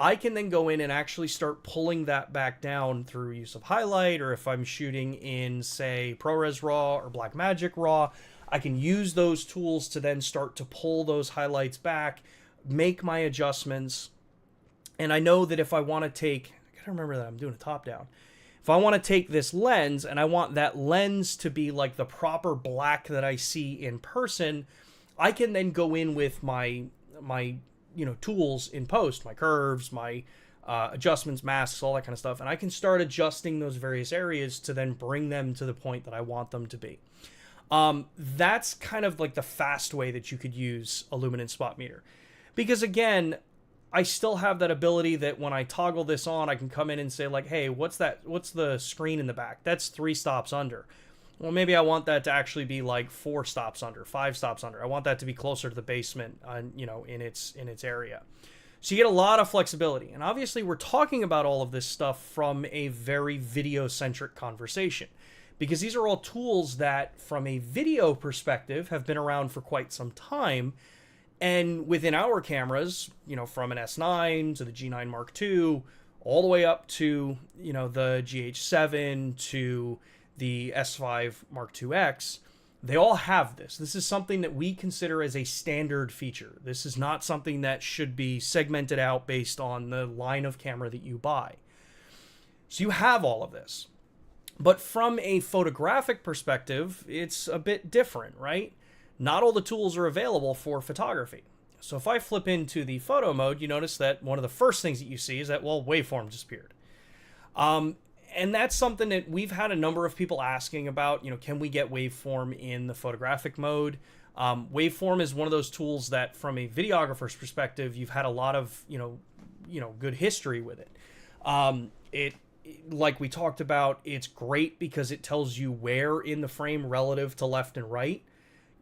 I can then go in and actually start pulling that back down through use of highlight, or if I'm shooting in, say, ProRes RAW or Blackmagic RAW, I can use those tools to then start to pull those highlights back, make my adjustments. And I know that if I want to take, I gotta remember that I'm doing a top down. If I want to take this lens and I want that lens to be like the proper black that I see in person, I can then go in with my tools in post, my curves, my adjustments, masks, all that kind of stuff, and I can start adjusting those various areas to then bring them to the point that I want them to be. That's kind of like the fast way that you could use a Luminance Spot Meter, because again, I still have that ability that when I toggle this on, I can come in and say like, hey, what's the screen in the back? That's 3 stops under. Well, maybe I want that to actually be like 4 stops under, 5 stops under. I want that to be closer to the basement, in its area. So you get a lot of flexibility. And obviously we're talking about all of this stuff from a very video-centric conversation, because these are all tools that from a video perspective have been around for quite some time. And within our cameras, from an S9 to the G9 Mark II, all the way up to, the GH7 to the S5 Mark IIX, they all have this. This is something that we consider as a standard feature. This is not something that should be segmented out based on the line of camera that you buy. So you have all of this. But from a photographic perspective, it's a bit different, right? Not all the tools are available for photography. So if I flip into the photo mode, you notice that one of the first things that you see is that, well, waveform disappeared. And that's something that we've had a number of people asking about, can we get waveform in the photographic mode? Waveform is one of those tools that from a videographer's perspective, you've had a lot of, good history with it. Like we talked about, it's great because it tells you where in the frame relative to left and right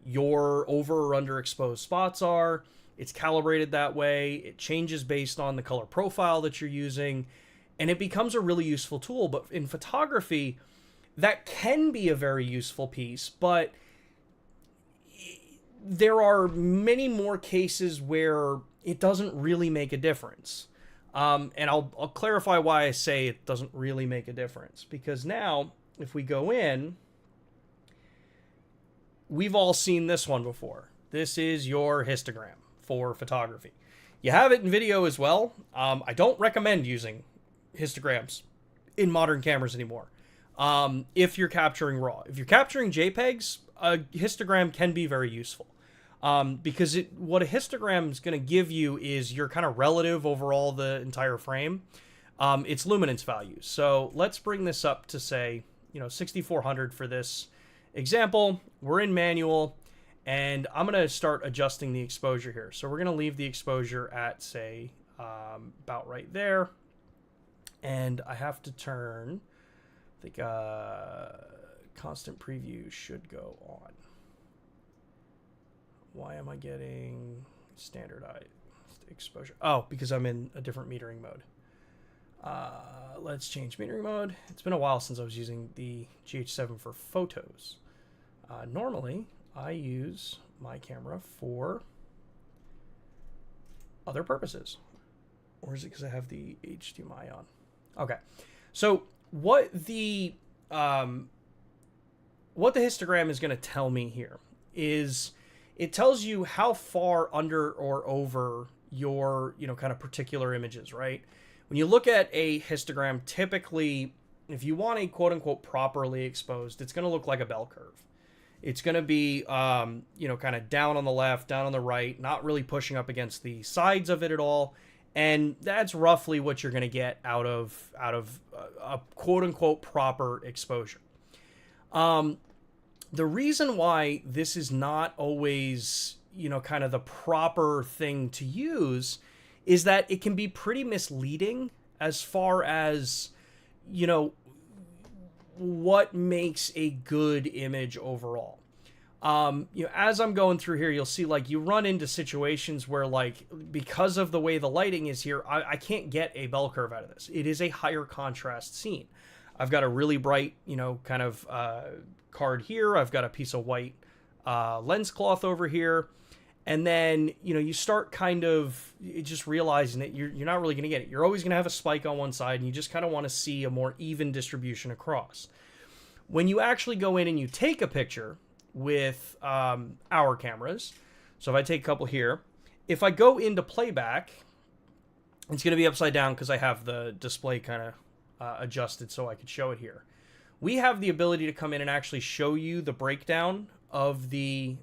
your over or underexposed spots are. It's calibrated that way. It changes based on the color profile that you're using, and it becomes a really useful tool. But in photography, that can be a very useful piece, but there are many more cases where it doesn't really make a difference. And I'll clarify why I say it doesn't really make a difference, because now if we go in, we've all seen this one before. This is your histogram for photography. You have it in video as well. I don't recommend using histograms in modern cameras anymore. If you're capturing RAW. If you're capturing JPEGs, a histogram can be very useful. Because what a histogram is going to give you is your kind of relative overall the entire frame. It's luminance values. So let's bring this up to say, 6400 for this example. We're in manual, and I'm going to start adjusting the exposure here. So we're going to leave the exposure at, say, about right there. And I have to turn, I think constant preview should go on. Why am I getting standardized exposure? Oh, because I'm in a different metering mode. Let's change metering mode. It's been a while since I was using the GH7 for photos. Normally, I use my camera for other purposes. Or is it because I have the HDMI on? Okay. So what the histogram is going to tell me here is it tells you how far under or over your, kind of particular images, right? When you look at a histogram, typically, if you want a quote-unquote properly exposed, it's going to look like a bell curve. It's going to be, kind of down on the left, down on the right, not really pushing up against the sides of it at all. And that's roughly what you're going to get out of a quote-unquote proper exposure. The reason why this is not always, kind of the proper thing to use is that it can be pretty misleading as far as, what makes a good image overall. As I'm going through here, you'll see you run into situations where because of the way the lighting is here, I can't get a bell curve out of this. It is a higher contrast scene. I've got a really bright, kind of card here. I've got a piece of white lens cloth over here. And then, you start kind of just realizing that you're not really going to get it. You're always going to have a spike on one side, and you just kind of want to see a more even distribution across. When you actually go in and you take a picture with our cameras, so if I take a couple here, if I go into playback, it's going to be upside down because I have the display kind of adjusted so I could show it here. We have the ability to come in and actually show you the breakdown of the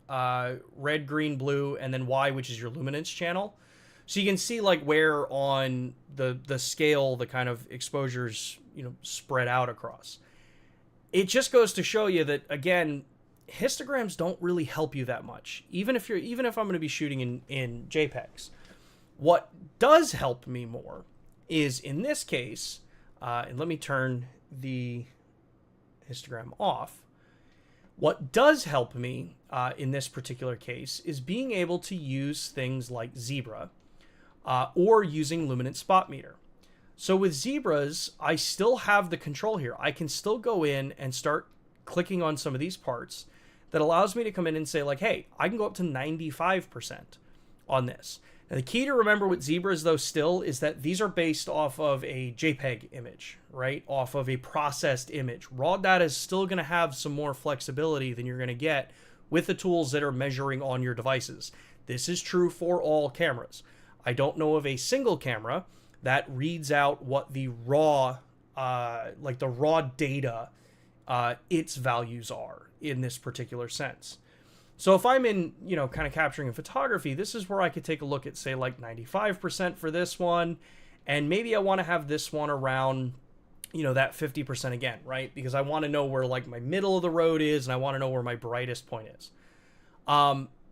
red, green, blue, and then Y, which is your luminance channel. So you can see where on the scale the kind of exposures, spread out across. It just goes to show you that, again, histograms don't really help you that much. Even if I'm going to be shooting in JPEGs. What does help me more is, in this case, and let me turn the histogram off. What does help me in this particular case is being able to use things like Zebra or using Luminance Spot Meter. So with Zebras, I still have the control here. I can still go in and start clicking on some of these parts that allows me to come in and say hey, I can go up to 95% on this. Now, the key to remember with Zebras, though, still is that these are based off of a JPEG image, right? Off of a processed image. Raw data is still going to have some more flexibility than you're going to get with the tools that are measuring on your devices. This is true for all cameras. I don't know of a single camera that reads out what the raw, the raw data, its values are in this particular sense. So if I'm in, kind of capturing in photography, this is where I could take a look at, say, 95% for this one. And maybe I want to have this one around, that 50% again, right? Because I want to know where, my middle of the road is, and I want to know where my brightest point is.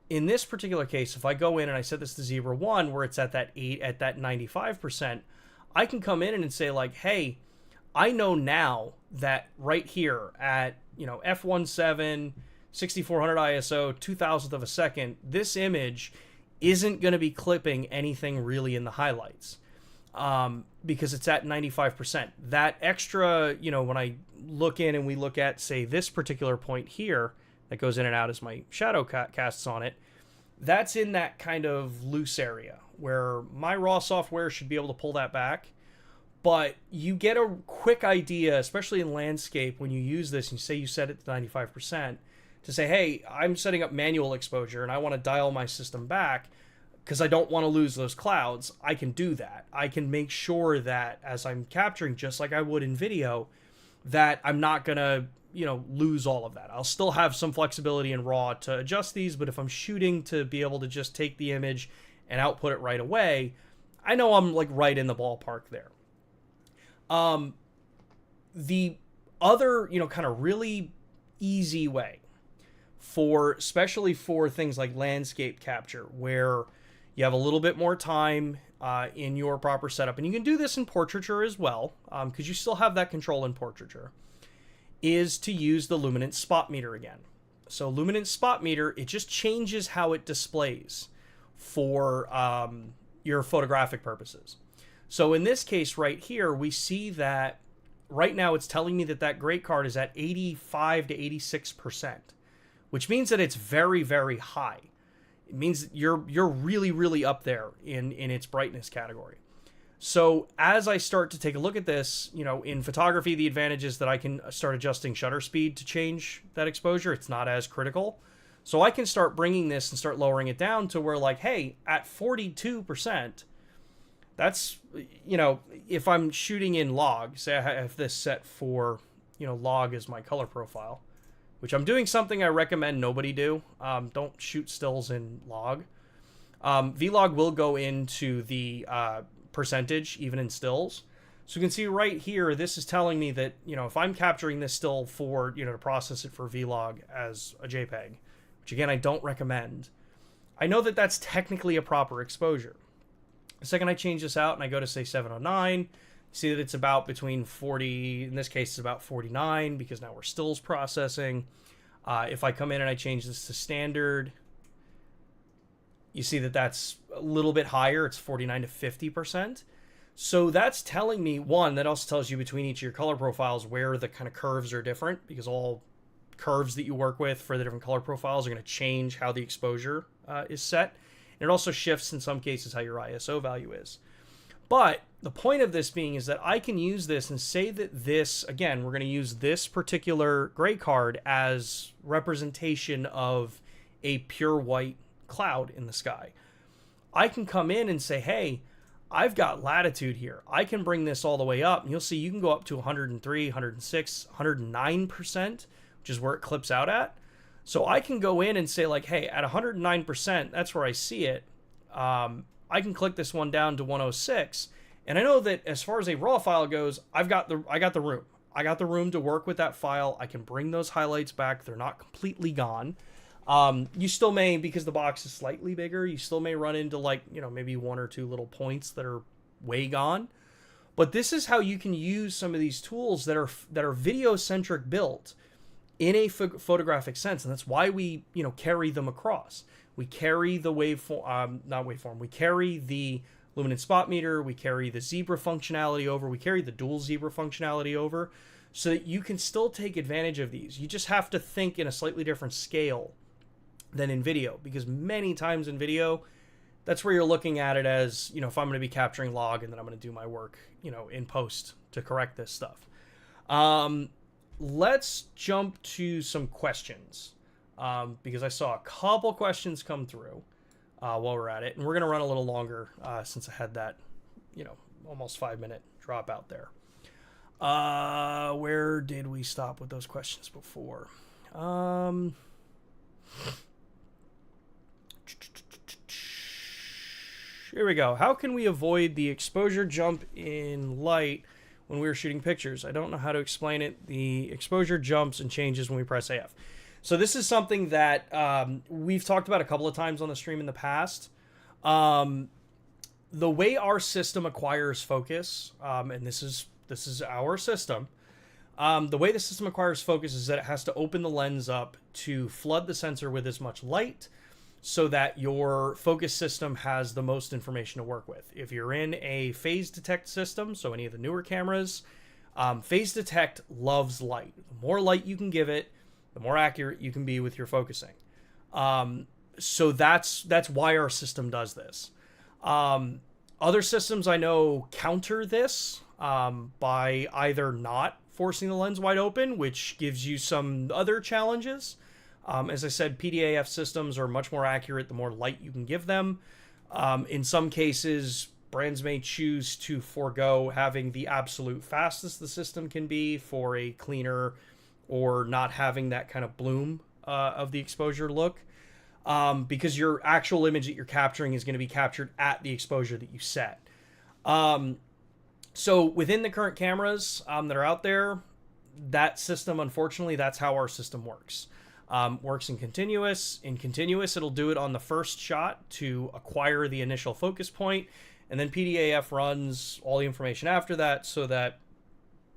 In this particular case, if I go in and I set this to Zebra 1, where it's at that 95%, I can come in and say, hey, I know now that right here at, f1.7, 6400 ISO, 2000th of a second, this image isn't going to be clipping anything really in the highlights because it's at 95%. That extra, when I look in and we look at, say, this particular point here that goes in and out as my shadow casts on it, that's in that kind of loose area where my raw software should be able to pull that back. But you get a quick idea, especially in landscape, when you use this and you say you set it to 95%, to say, hey, I'm setting up manual exposure and I want to dial my system back because I don't want to lose those clouds. I can do that. I can make sure that as I'm capturing, just like I would in video, that I'm not going to, lose all of that. I'll still have some flexibility in RAW to adjust these, but if I'm shooting to be able to just take the image and output it right away, I know I'm like right in the ballpark there. The other, kind of really easy way especially for things like landscape capture, where you have a little bit more time in your proper setup, and you can do this in portraiture as well, because you still have that control in portraiture, is to use the Luminance Spot Meter again. So Luminance Spot Meter, it just changes how it displays for your photographic purposes. So in this case right here, we see that right now it's telling me that gray card is at 85 to 86%, which means that it's very, very high. It means you're really, really up there in its brightness category. So as I start to take a look at this, in photography, the advantage is that I can start adjusting shutter speed to change that exposure. It's not as critical. So I can start bringing this and start lowering it down to where, like, hey, at 42%, that's, if I'm shooting in log, say I have this set for, log as my color profile, which I'm doing something I recommend nobody do. Don't shoot stills in log. Vlog will go into the percentage, even in stills. So you can see right here, this is telling me that, if I'm capturing this still for, to process it for Vlog as a JPEG, which again, I don't recommend, I know that that's technically a proper exposure. The second I change this out and I go to, say, 709, you see that it's about between 40, in this case, it's about 49, because now we're stills processing. If I come in and I change this to standard, you see that that's a little bit higher. It's 49 to 50%. So that's telling me, one, that also tells you between each of your color profiles where the kind of curves are different, because all curves that you work with for the different color profiles are going to change how the exposure is set. And it also shifts, in some cases, how your ISO value is. But the point of this being is that I can use this and say that this, again, we're going to use this particular gray card as representation of a pure white cloud in the sky. I can come in and say, hey, I've got latitude here. I can bring this all the way up, and you'll see you can go up to 103, 106, 109%, which is where it clips out at. So I can go in and say, like, hey, at 109%, that's where I see it. I can click this one down to 106, and I know that as far as a raw file goes, I got the room. I got the room to work with that file. I can bring those highlights back. They're not completely gone. You still may, because the box is slightly bigger, you still may run into, like, maybe one or two little points that are way gone. But this is how you can use some of these tools that are video-centric built in a photographic sense, and that's why we carry them across. We carry the waveform, we carry the Luminance Spot Meter, we carry the zebra functionality over, we carry the dual zebra functionality over, so that you can still take advantage of these. You just have to think in a slightly different scale than in video, because many times in video, that's where you're looking at it as, if I'm going to be capturing log and then I'm going to do my work, in post to correct this stuff. Let's jump to some questions, because I saw a couple questions come through while we're at it, and we're going to run a little longer since I had that, almost 5-minute drop out there. Where did we stop with those questions before? Here we go. How can we avoid the exposure jump in light when we were shooting pictures? I don't know how to explain it. The exposure jumps and changes when we press AF. So this is something that we've talked about a couple of times on the stream in the past. The way our system acquires focus, and this is our system, the way the system acquires focus is that it has to open the lens up to flood the sensor with as much light so that your focus system has the most information to work with. If you're in a phase detect system, so any of the newer cameras, phase detect loves light. The more light you can give it, the more accurate you can be with your focusing. So that's why our system does this. Other systems I know counter this by either not forcing the lens wide open, which gives you some other challenges. As I said, PDAF systems are much more accurate the more light you can give them. In some cases, brands may choose to forego having the absolute fastest the system can be for a cleaner or not having that kind of bloom of the exposure look, because your actual image that you're capturing is going to be captured at the exposure that you set. So within the current cameras that are out there, that system, unfortunately, that's how our system works. Works in continuous. In continuous, it'll do it on the first shot to acquire the initial focus point, and then PDAF runs all the information after that, so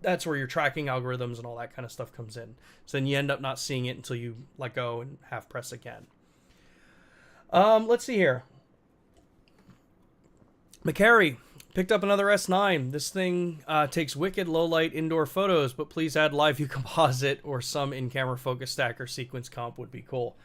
that's where your tracking algorithms and all that kind of stuff comes in. So then you end up not seeing it until you let go and half press again. Let's see here. McCary picked up another S9. This thing takes wicked low light indoor photos, but please add live view composite or some in-camera focus stack or sequence comp would be cool.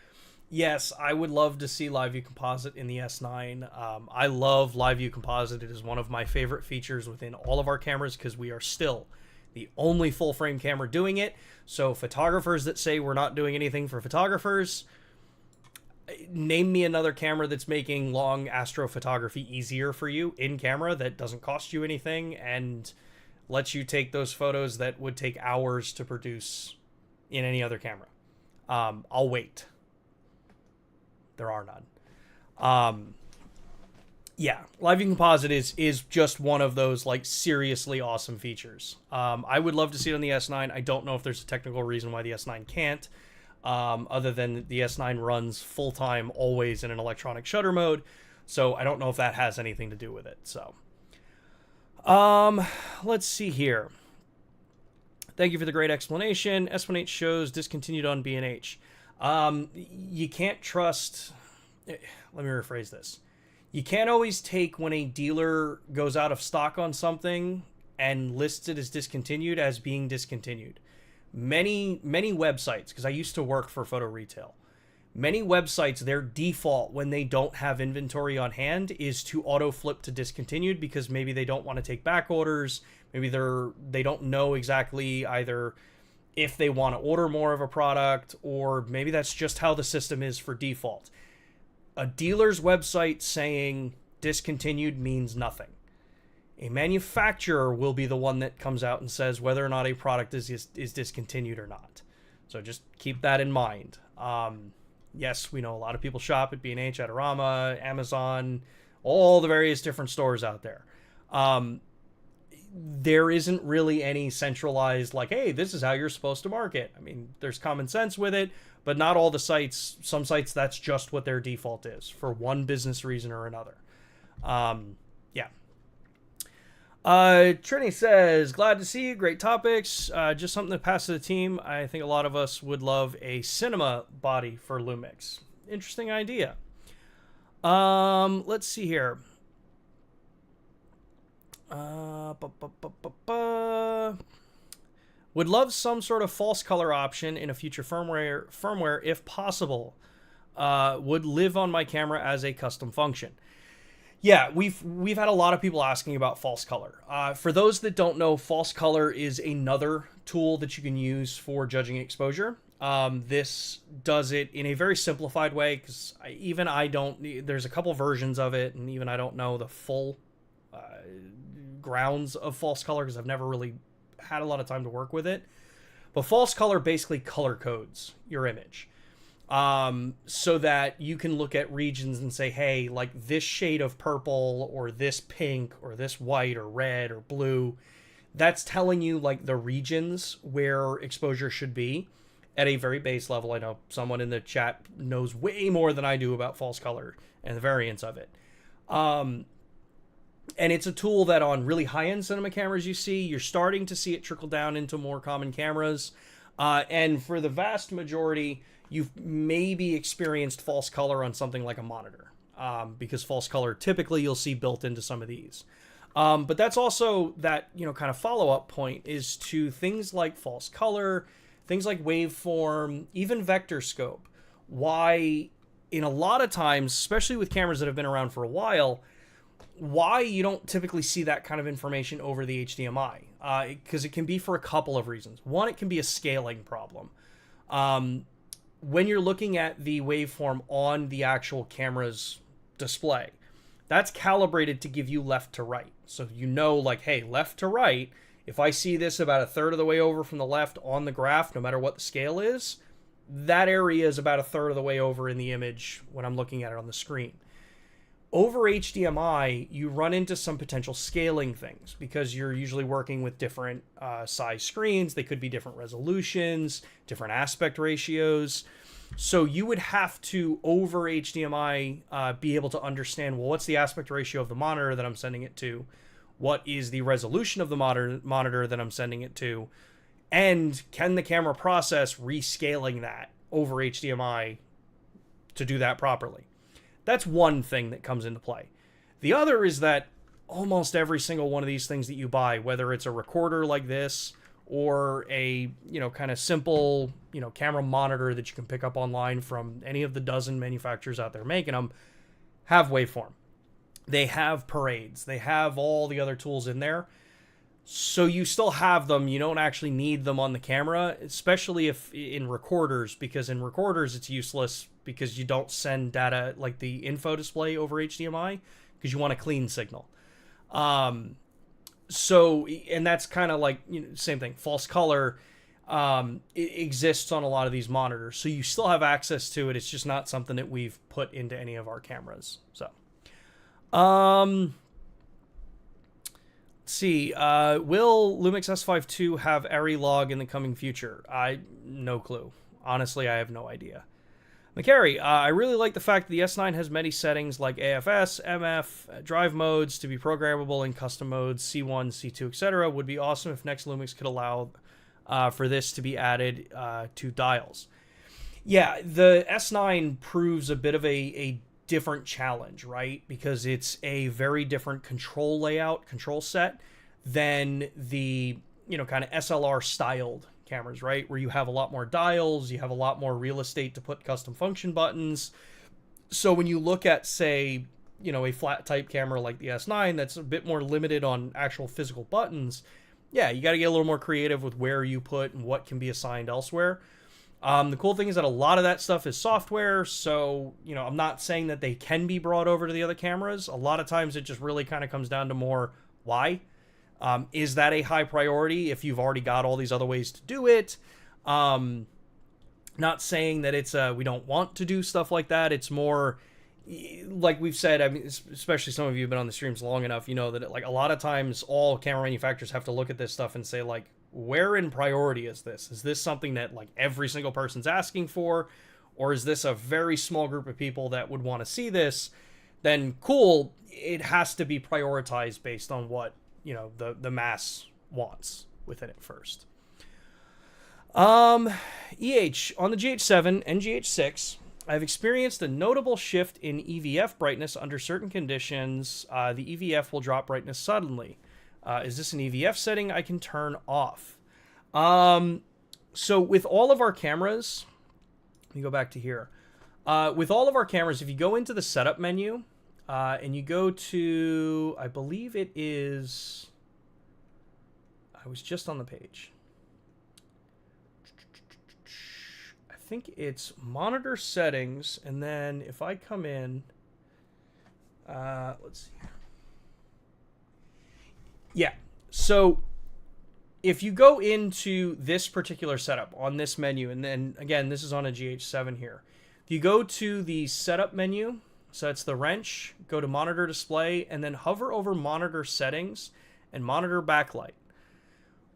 Yes, I would love to see live view composite in the S9. I love live view composite. It is one of my favorite features within all of our cameras because we are still the only full frame camera doing it. So photographers that say we're not doing anything for photographers, name me another camera that's making long astrophotography easier for you in camera that doesn't cost you anything and lets you take those photos that would take hours to produce in any other camera. I'll wait. There are none. Yeah, live view composite is just one of those like seriously awesome features. I would love to see it on the S9. I don't know if there's a technical reason why the S9 can't. Other than the S9 runs full-time always in an electronic shutter mode, so I don't know if that has anything to do with it. So let's see here. Thank you for the great explanation. S18 shows discontinued on B&H. You can't trust, let me rephrase this. You can't always take when a dealer goes out of stock on something and lists it as discontinued as being discontinued. Many websites, because I used to work for photo retail, many websites, their default when they don't have inventory on hand is to auto flip to discontinued because maybe they don't want to take back orders. Maybe they don't know exactly either if they want to order more of a product, or maybe that's just how the system is for default. A dealer's website saying discontinued means nothing. A manufacturer will be the one that comes out and says whether or not a product is discontinued or not. So just keep that in mind. Yes, we know a lot of people shop at B&H, Adorama, Amazon, all the various different stores out there. There isn't really any centralized, like, hey, this is how you're supposed to market. I mean, there's common sense with it, but not all the sites. Some sites, that's just what their default is for one business reason or another. Yeah. Trini says, glad to see you. Great topics. Just something to pass to the team. I think a lot of us would love a cinema body for Lumix. Interesting idea. Let's see here. Would love some sort of false color option in a future firmware if possible. Would live on my camera as a custom function. Yeah, we've had a lot of people asking about false color. For those that don't know, false color is another tool that you can use for judging exposure. This does it in a very simplified way because there's a couple versions of it, and even I don't know the full grounds of false color because I've never really had a lot of time to work with it. But false color basically color codes your image. So that you can look at regions and say, hey, like this shade of purple or this pink or this white or red or blue, that's telling you like the regions where exposure should be at a very base level. I know someone in the chat knows way more than I do about false color and the variants of it. And it's a tool that on really high-end cinema cameras you're starting to see it trickle down into more common cameras. And for the vast majority, you've maybe experienced false color on something like a monitor, because false color typically you'll see built into some of these. But that's also that, kind of follow-up point is to things like false color, things like waveform, even vector scope. Why, in a lot of times, especially with cameras that have been around for a while, why you don't typically see that kind of information over the HDMI. Because it can be for a couple of reasons. One, it can be a scaling problem. When you're looking at the waveform on the actual camera's display, that's calibrated to give you left to right. So like, hey, left to right If I see this about a third of the way over from the left on the graph, no matter what the scale is, that area is about a third of the way over in the image when I'm looking at it on the screen. Over HDMI, you run into some potential scaling things because you're usually working with different size screens. They could be different resolutions, different aspect ratios. So you would have to, over HDMI, be able to understand, well, what's the aspect ratio of the monitor that I'm sending it to? What is the resolution of the monitor that I'm sending it to? And can the camera process rescaling that over HDMI to do that properly? That's one thing that comes into play. The other is that almost every single one of these things that you buy, whether it's a recorder like this or a, kind of simple, camera monitor that you can pick up online from any of the dozen manufacturers out there making them, have waveform. They have parades. They have all the other tools in there. So you still have them. You don't actually need them on the camera, especially if in recorders, because in recorders it's useless because you don't send data like the info display over HDMI because you want a clean signal. So, and that's kind of like, same thing, false color it exists on a lot of these monitors. So you still have access to it. It's just not something that we've put into any of our cameras. So, let's see, will Lumix S5 II have Arri Log in the coming future? No clue. Honestly, I have no idea. McCary, I really like the fact that the S9 has many settings like AFS, MF, drive modes to be programmable in custom modes, C1, C2, etc. Would be awesome if next Lumix could allow for this to be added to dials. Yeah, the S9 proves a bit of a different challenge, right? Because it's a very different control layout, control set than the, kind of SLR styled cameras, right? Where you have a lot more dials, you have a lot more real estate to put custom function buttons. So when you look at, say, a flat type camera like the S9 that's a bit more limited on actual physical buttons, yeah, you got to get a little more creative with where you put and what can be assigned elsewhere. The cool thing is that a lot of that stuff is software, so, I'm not saying that they can be brought over to the other cameras. A lot of times it just really kind of comes down to more why. Is that a high priority if you've already got all these other ways to do it? Not saying that it's we don't want to do stuff like that. It's more, like we've said, I mean, especially some of you have been on the streams long enough, that like a lot of times all camera manufacturers have to look at this stuff and say, like, where in priority is this? Is this something that like every single person's asking for? Or is this a very small group of people that would want to see this? Then cool, it has to be prioritized based on what, the mass wants within it first. EH, on the GH7 and GH6, I've experienced a notable shift in EVF brightness under certain conditions. The EVF will drop brightness suddenly. Is this an EVF setting I can turn off? So with all of our cameras, let me go back to here. With all of our cameras, if you go into the setup menu, and you go to, I believe it is, I was just on the page. I think it's monitor settings, and then if I come in, let's see. Yeah, so if you go into this particular setup on this menu, and then again, this is on a GH7 here. If you go to the setup menu, so that's the wrench, go to monitor display, and then hover over monitor settings and monitor backlight.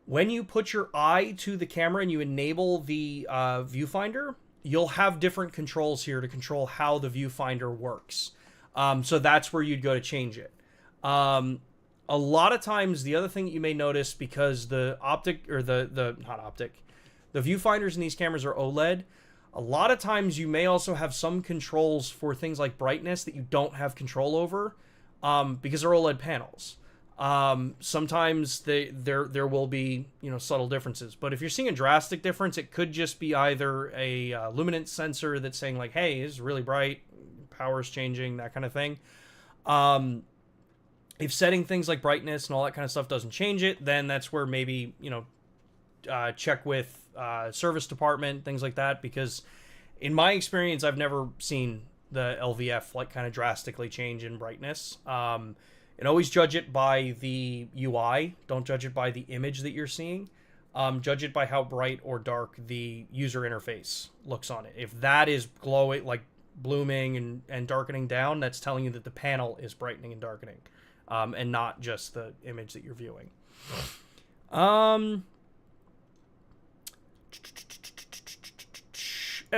When you put your eye to the camera and you enable the viewfinder, you'll have different controls here to control how the viewfinder works. So that's where you'd go to change it. A lot of times, the other thing that you may notice, because the optic, or the viewfinders in these cameras are OLED, a lot of times you may also have some controls for things like brightness that you don't have control over, because they're OLED panels. Sometimes there will be, subtle differences, but if you're seeing a drastic difference, it could just be either a luminance sensor that's saying like, hey, it's really bright, power's changing, that kind of thing. If setting things like brightness and all that kind of stuff doesn't change it, then that's where maybe, check with service department, things like that, because in my experience, I've never seen the LVF like kind of drastically change in brightness. and always judge it by the UI. Don't judge it by the image that you're seeing. Judge it by how bright or dark the user interface looks on it. If that is glowing, like blooming and darkening down, that's telling you that the panel is brightening and darkening, and not just the image that you're viewing.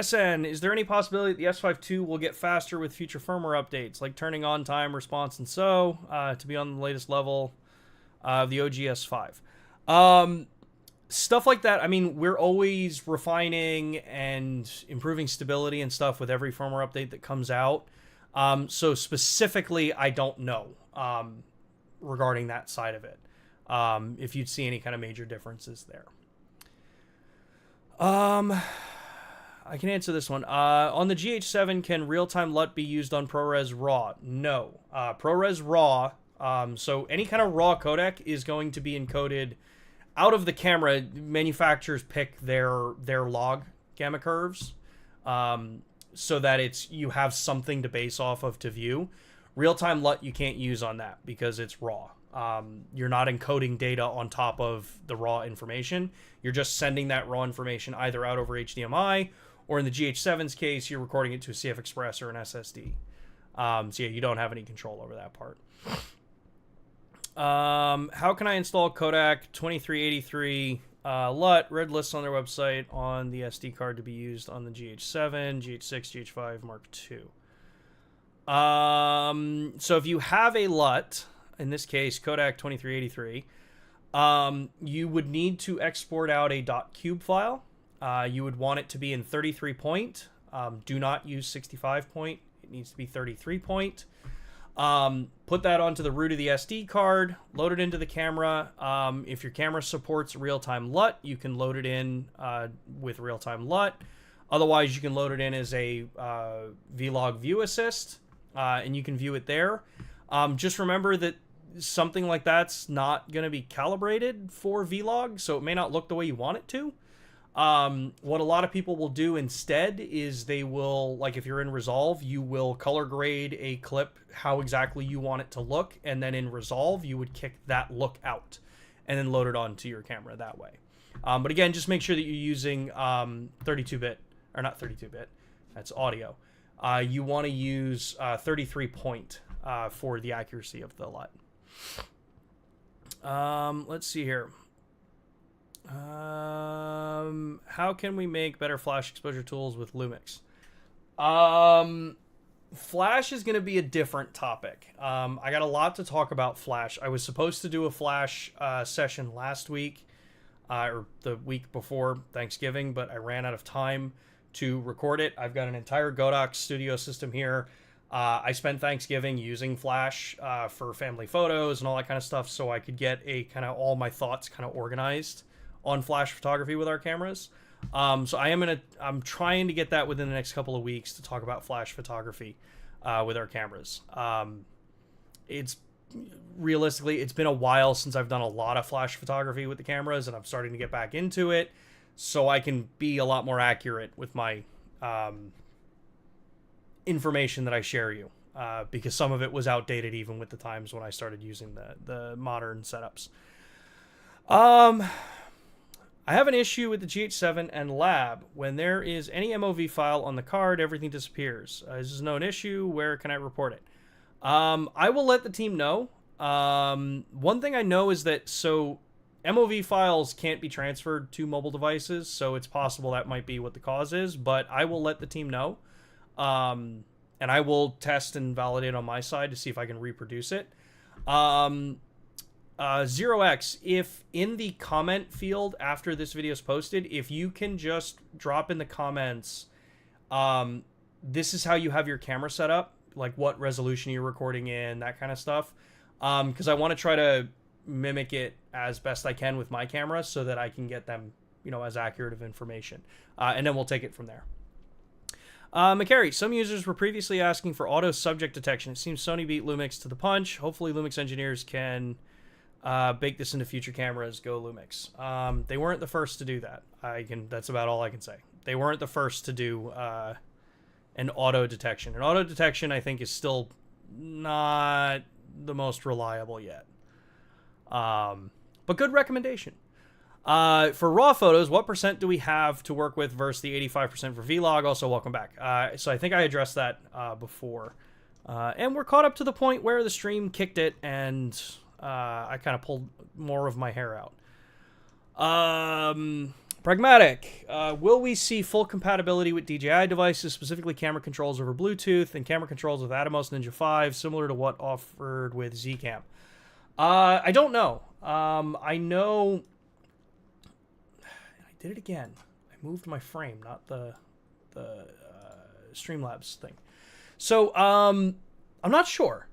SN, is there any possibility that the S5 II will get faster with future firmware updates, like turning on time response and to be on the latest level of the OG S5? Stuff like that. I mean, we're always refining and improving stability and stuff with every firmware update that comes out. So specifically, I don't know regarding that side of it. If you'd see any kind of major differences there. I can answer this one. On the GH7, can real-time LUT be used on ProRes RAW? No. ProRes RAW, so any kind of RAW codec is going to be encoded out of the camera. Manufacturers pick their log gamma curves so that you have something to base off of to view. Real-time LUT you can't use on that because it's RAW. You're not encoding data on top of the raw information. You're just sending that raw information either out over HDMI, or in the GH7's case, you're recording it to a CF Express or an SSD. So yeah, you don't have any control over that part. How can I install Kodak 2383 LUT? Red lists on their website on the SD card to be used on the GH7, GH6, GH5 Mark II. So if you have a LUT, in this case Kodak 2383, you would need to export out a .cube file. You would want it to be in 33 point. Do not use 65 point. It needs to be 33 point. Put that onto the root of the SD card, load it into the camera. If your camera supports real-time LUT, you can load it in with real-time LUT. Otherwise, you can load it in as a Vlog View Assist, and you can view it there. Just remember that something like that's not going to be calibrated for Vlog, so it may not look the way you want it to. What a lot of people will do instead is they will, like if you're in Resolve, you will color grade a clip how exactly you want it to look, and then in Resolve you would kick that look out and then load it onto your camera that way. But again, just make sure that you're using 32-bit, or not 32-bit, that's audio. You want to use 33 point for the accuracy of the LUT. Let's see here. How can we make better flash exposure tools with Lumix? Flash is going to be a different topic. I got a lot to talk about Flash. I was supposed to do a Flash session last week, or the week before Thanksgiving, but I ran out of time to record it. I've got an entire Godox studio system here. I spent Thanksgiving using Flash for family photos and all that kind of stuff, so I could get a kind of all my thoughts kind of organized on Flash photography with our cameras. So I'm trying to get that within the next couple of weeks to talk about Flash photography with our cameras. It's realistically, it's been a while since I've done a lot of Flash photography with the cameras, and I'm starting to get back into it so I can be a lot more accurate with my information that I share you, because some of it was outdated even with the times when I started using the modern setups. I have an issue with the GH7 and Lab. When there is any MOV file on the card, everything disappears. Is this a known issue? Where can I report it? I will let the team know. One thing I know is that MOV files can't be transferred to mobile devices, so it's possible that might be what the cause is, but I will let the team know. And I will test and validate on my side to see if I can reproduce it. 0x, if in the comment field after this video is posted, if you can just drop in the comments, this is how you have your camera set up, like what resolution you're recording in, that kind of stuff. Because I want to try to mimic it as best I can with my camera so that I can get them, as accurate of information. And then we'll take it from there. McCary, some users were previously asking for auto subject detection. It seems Sony beat Lumix to the punch. Hopefully Lumix engineers can bake this into future cameras. Go Lumix. They weren't the first to do that. That's about all I can say. They weren't the first to do an auto detection. And auto detection, I think, is still not the most reliable yet. But good recommendation. For raw photos, what percent do we have to work with versus the 85% for Vlog? Also, welcome back. So I think I addressed that before. And we're caught up to the point where the stream kicked it, and I kind of pulled more of my hair out. Pragmatic. Will we see full compatibility with DJI devices, specifically camera controls over Bluetooth and camera controls with Atomos Ninja 5, similar to what offered with Zcam? I don't know. I know... I did it again. I moved my frame, not the Streamlabs thing. So, I'm not sure.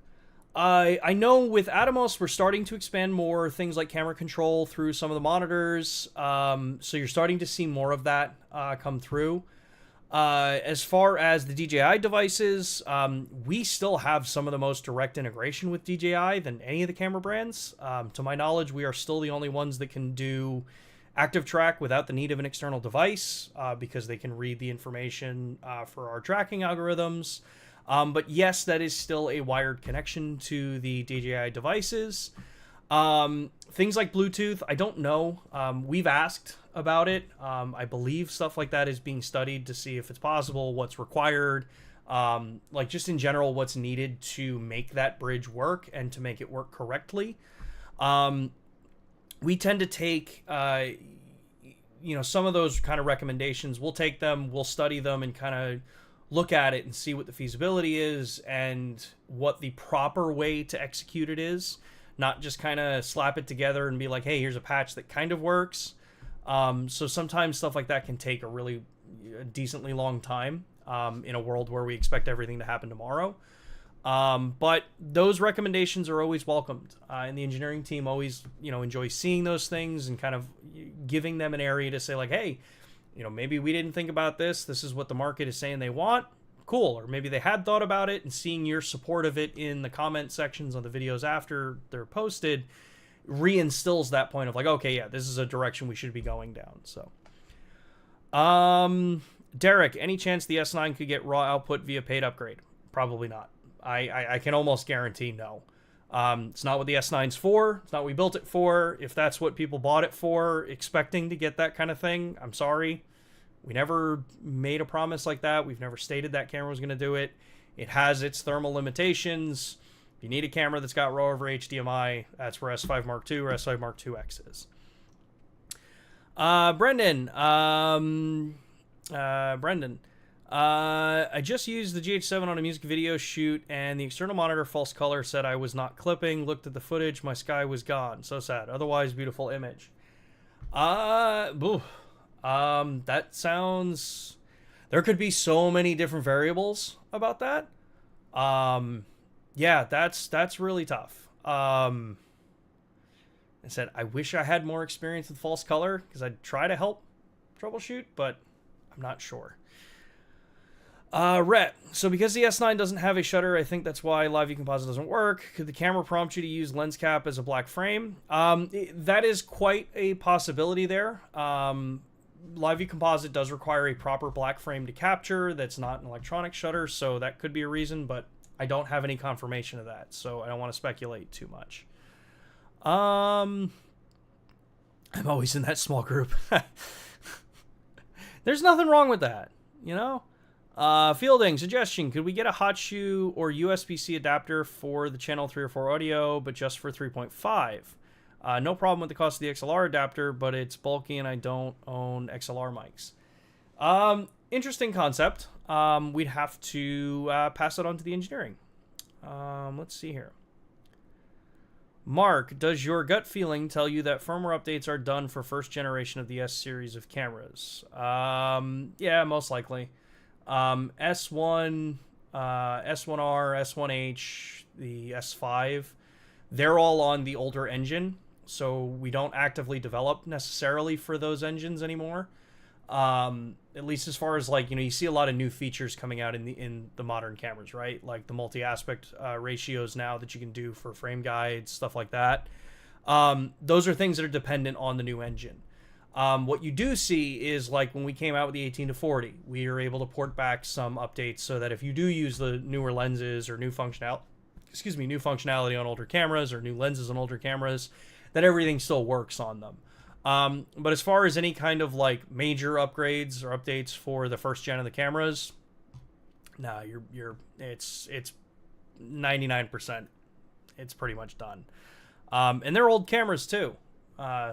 I know with Atomos, we're starting to expand more things like camera control through some of the monitors. So you're starting to see more of that come through. As far as the DJI devices, we still have some of the most direct integration with DJI than any of the camera brands. To my knowledge, we are still the only ones that can do active track without the need of an external device, because they can read the information for our tracking algorithms. But yes, that is still a wired connection to the DJI devices. Things like Bluetooth, I don't know. We've asked about it. I believe stuff like that is being studied to see if it's possible, what's required, like just in general, what's needed to make that bridge work and to make it work correctly. We tend to take, some of those kind of recommendations. We'll take them, we'll study them, and kind of look at it and see what the feasibility is and what the proper way to execute it is. Not just kind of slap it together and be like, hey, here's a patch that kind of works. So sometimes stuff like that can take a decently long time in a world where we expect everything to happen tomorrow. But those recommendations are always welcomed. And the engineering team always, enjoys seeing those things and kind of giving them an area to say like, hey, maybe we didn't think about this. This is what the market is saying they want. Cool. Or maybe they had thought about it, and seeing your support of it in the comment sections on the videos after they're posted reinstills that point of like, okay, yeah, this is a direction we should be going down. So, Derek, any chance the S9 could get raw output via paid upgrade? Probably not. I can almost guarantee no. It's not what the S9's for. It's not what we built it for. If that's what people bought it for, expecting to get that kind of thing, I'm sorry. We never made a promise like that. We've never stated that camera was going to do it. It has its thermal limitations. If you need a camera that's got RAW over HDMI, that's where S5 Mark II or S5 Mark II-X is. Brendan. I just used the GH7 on a music video shoot, and the external monitor false color said I was not clipping. Looked at the footage, my sky was gone. So sad. Otherwise, beautiful image. That sounds... There could be so many different variables about that. Yeah, that's really tough. I said, I wish I had more experience with false color, because I'd try to help troubleshoot, but I'm not sure. Rhett, so because the S9 doesn't have a shutter, I think that's why LiveView Composite doesn't work. Could the camera prompt you to use lens cap as a black frame? That is quite a possibility there. LiveView Composite does require a proper black frame to capture that's not an electronic shutter, so that could be a reason, but I don't have any confirmation of that, so I don't want to speculate too much. I'm always in that small group. There's nothing wrong with that, Fielding, suggestion, could we get a hot shoe or USB-C adapter for the channel 3 or 4 audio, but just for 3.5? No problem with the cost of the XLR adapter, but it's bulky and I don't own XLR mics. Interesting concept. We'd have to pass it on to the engineering. Let's see here. Mark, does your gut feeling tell you that firmware updates are done for first generation of the S series of cameras? Yeah, most likely. S1, S1R, S1H, the S5, they're all on the older engine, so we don't actively develop necessarily for those engines anymore. At least as far as you see a lot of new features coming out in the modern cameras, right? Like the multi-aspect ratios now that you can do for frame guides, stuff like that. Those are things that are dependent on the new engine. What you do see is when we came out with the 18-40, we are able to port back some updates so that if you do use the newer lenses or new functionality, new functionality on older cameras or new lenses on older cameras, that everything still works on them. But as far as any kind of like major upgrades or updates for the first gen of the cameras, nah, it's 99%. It's pretty much done. And they're old cameras too.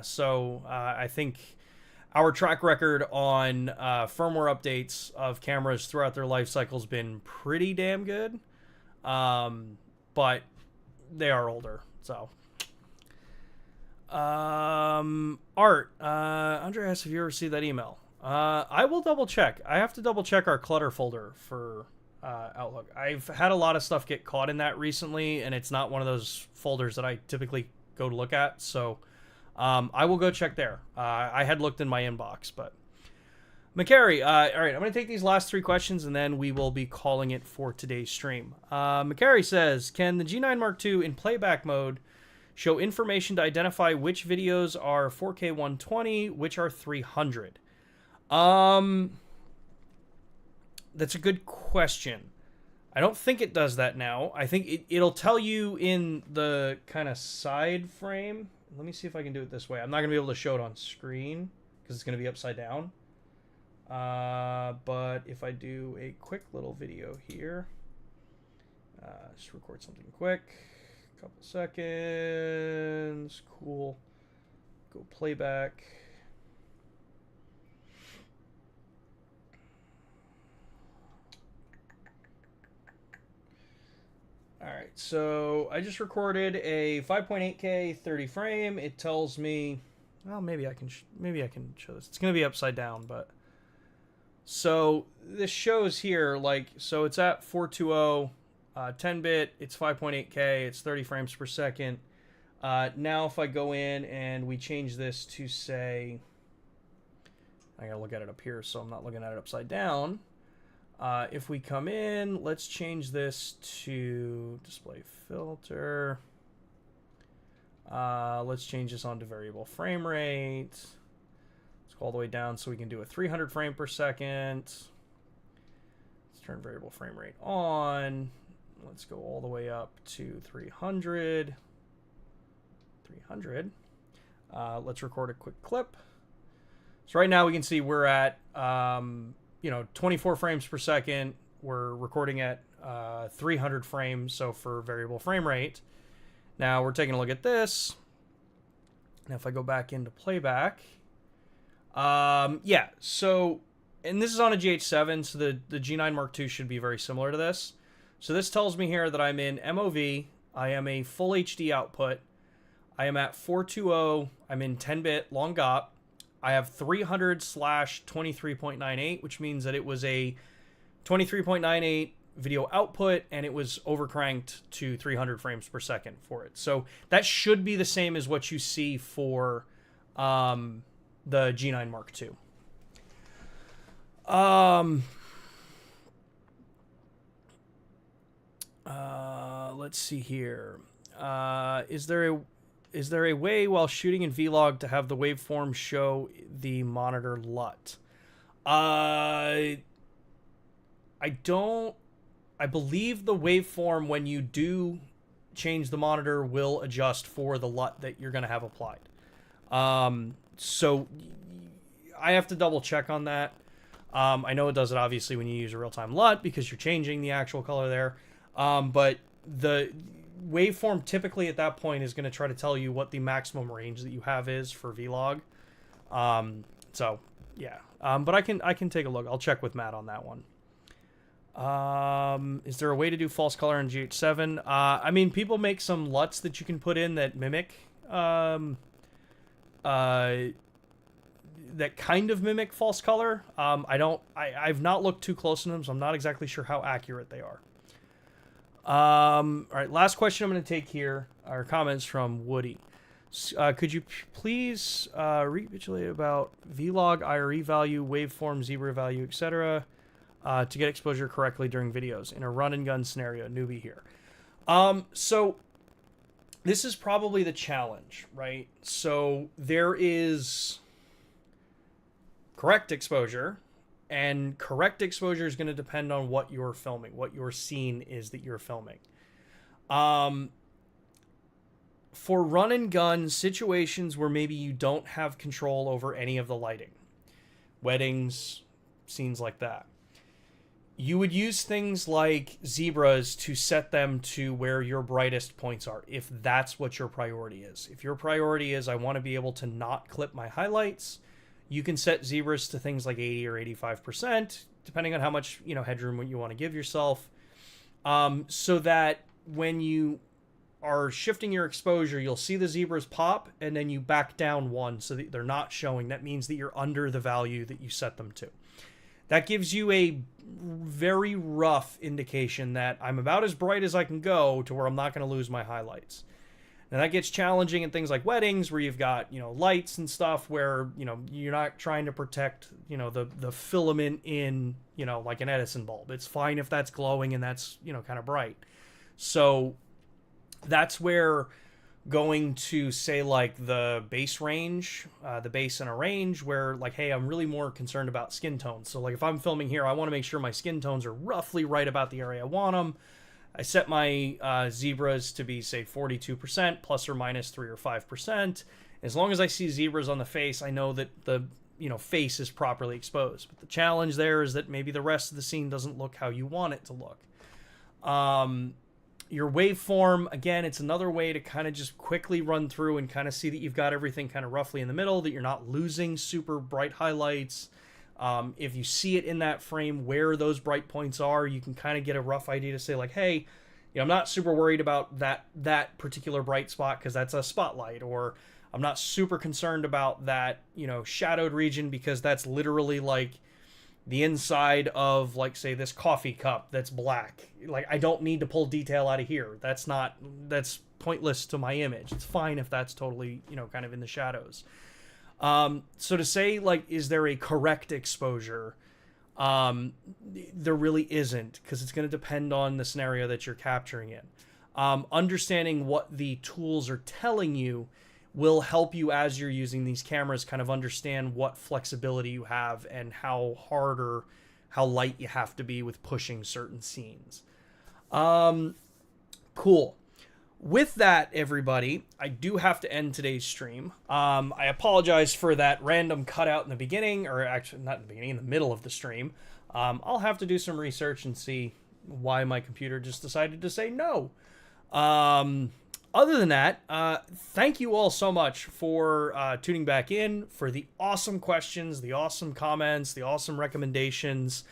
So I think our track record on firmware updates of cameras throughout their life cycle has been pretty damn good. But they are older, so. Art, Andre asked if you ever received that email. I will double check. I have to double check our clutter folder for Outlook. I've had a lot of stuff get caught in that recently, and it's not one of those folders that I typically go to look at, so I will go check there. I had looked in my inbox, but McCary, all right, I'm going to take these last 3 questions, and then we will be calling it for today's stream. McCary says, can the G9 Mark II in playback mode show information to identify which videos are 4K 120, which are 300? That's a good question. I don't think it does that now. I think it'll tell you in the kind of side frame. Let me see if I can do it this way. I'm not going to be able to show it on screen because it's going to be upside down. But if I do a quick little video here, just record something quick, couple seconds, cool, go playback. All right, so I just recorded a 5.8K 30 frame. It tells me, well, maybe I can show this. It's going to be upside down, but so this shows here, like, so it's at 420, 10-bit, it's 5.8K, it's 30 frames per second. Now if I go in and we change this to, say, I gotta look at it up here so I'm not looking at it upside down. If we come in, let's change this to display filter. Let's change this on to variable frame rate. Let's go all the way down so we can do a 300 frame per second. Let's turn variable frame rate on. Let's go all the way up to 300. 300. Let's record a quick clip. So right now we can see we're at 24 frames per second. We're recording at 300 frames, so for variable frame rate. Now we're taking a look at this. And if I go back into playback, yeah, so, and this is on a GH7, so the G9 Mark II should be very similar to this. So this tells me here that I'm in MOV, I am a full HD output, I am at 420, I'm in 10-bit long GOP, I have 300/23.98, which means that it was a 23.98 video output, and it was overcranked to 300 frames per second for it. So that should be the same as what you see for the G9 Mark II. Let's see here. Is there a way while shooting in Vlog to have the waveform show the monitor LUT? I believe the waveform, when you do change the monitor, will adjust for the LUT that you're going to have applied. So I have to double check on that. I know it does it obviously when you use a real-time LUT because you're changing the actual color there. But the waveform typically at that point is going to try to tell you what the maximum range that you have is for Vlog. So yeah, but I can take a look. I'll check with Matt on that one. Is there a way to do false color in GH7? I mean, people make some LUTs that you can put in that mimic, that kind of mimic false color. I've not looked too close into them, so I'm not exactly sure how accurate they are. All right, last question I'm going to take here are comments from Woody. Could you please recapitulate about Vlog IRE value, waveform, zebra value, etc., to get exposure correctly during videos in a run and gun scenario? Newbie here. So this is probably the challenge, right? So there is correct exposure, and correct exposure is going to depend on what you're filming, what your scene is that you're filming. For run and gun situations where maybe you don't have control over any of the lighting, weddings, scenes like that, you would use things like zebras to set them to where your brightest points are, if that's what your priority is. If your priority is, I want to be able to not clip my highlights, you can set zebras to things like 80 or 85%, depending on how much, headroom you want to give yourself, so that when you are shifting your exposure, you'll see the zebras pop, and then you back down one so that they're not showing. That means that you're under the value that you set them to. That gives you a very rough indication that I'm about as bright as I can go to where I'm not going to lose my highlights. Now that gets challenging in things like weddings where you've got, lights and stuff where, you're not trying to protect, the filament in, like an Edison bulb. It's fine if that's glowing and that's, kind of bright. So that's where going to, say, like the base range, the base in a range where, like, hey, I'm really more concerned about skin tones. So like if I'm filming here, I want to make sure my skin tones are roughly right about the area I want them. I set my zebras to be, say, 42%, plus or minus 3 or 5%. As long as I see zebras on the face, I know that the face is properly exposed. But the challenge there is that maybe the rest of the scene doesn't look how you want it to look. Your waveform, again, it's another way to kind of just quickly run through and kind of see that you've got everything kind of roughly in the middle, that you're not losing super bright highlights. If you see it in that frame where those bright points are, you can kind of get a rough idea to say, like, hey, I'm not super worried about that particular bright spot because that's a spotlight, or I'm not super concerned about that, shadowed region because that's literally like the inside of, like, say, this coffee cup that's black. Like, I don't need to pull detail out of here. That's pointless to my image. It's fine if that's totally, kind of in the shadows. So to say, like, is there a correct exposure? There really isn't, because it's going to depend on the scenario that you're capturing in. Understanding what the tools are telling you will help you as you're using these cameras kind of understand what flexibility you have and how hard or how light you have to be with pushing certain scenes. Cool. With that, everybody, I do have to end today's stream. I apologize for that random cutout in the beginning, or actually not in the beginning, in the middle of the stream. I'll have to do some research and see why my computer just decided to say no. Other than that, thank you all so much for tuning back in, for the awesome questions, the awesome comments, the awesome recommendations.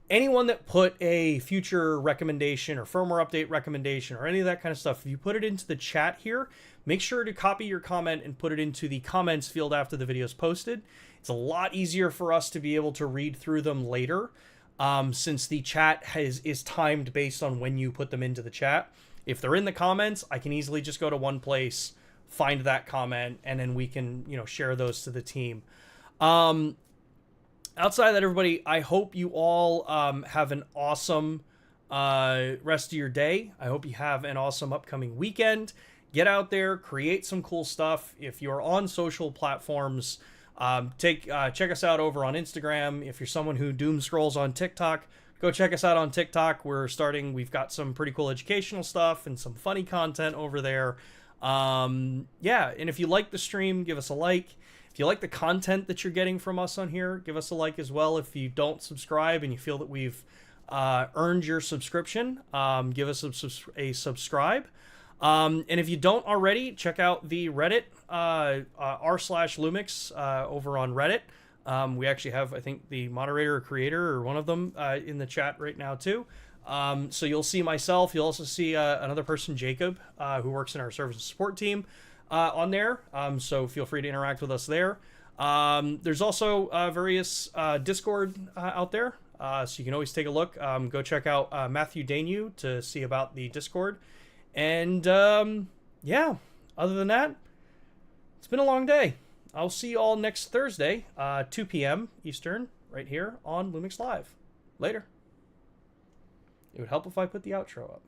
Anyone that put a future recommendation or firmware update recommendation or any of that kind of stuff, if you put it into the chat here, make sure to copy your comment and put it into the comments field after the video is posted. It's a lot easier for us to be able to read through them later, since the chat is timed based on when you put them into the chat. If they're in the comments, I can easily just go to one place, find that comment, and then we can, share those to the team. Outside of that, everybody, I hope you all have an awesome rest of your day. I hope you have an awesome upcoming weekend. Get out there, create some cool stuff. If you're on social platforms, check us out over on Instagram. If you're someone who doom scrolls on TikTok, go check us out on TikTok. We've got some pretty cool educational stuff and some funny content over there. And if you like the stream, give us a like. If you like the content that you're getting from us on here, give us a like as well. If you don't subscribe and you feel that we've earned your subscription, give us a subscribe. And if you don't already, check out the Reddit, r/Lumix over on Reddit. We actually have, I think, the moderator or creator or one of them in the chat right now too. So you'll see myself. You'll also see another person, Jacob, who works in our service and support team on there. So feel free to interact with us there. There's also various Discord out there. So you can always take a look. Go check out Matthew Danew to see about the Discord. And other than that, it's been a long day. I'll see you all next Thursday, 2 p.m. Eastern, right here on Lumix Live. Later. It would help if I put the outro up.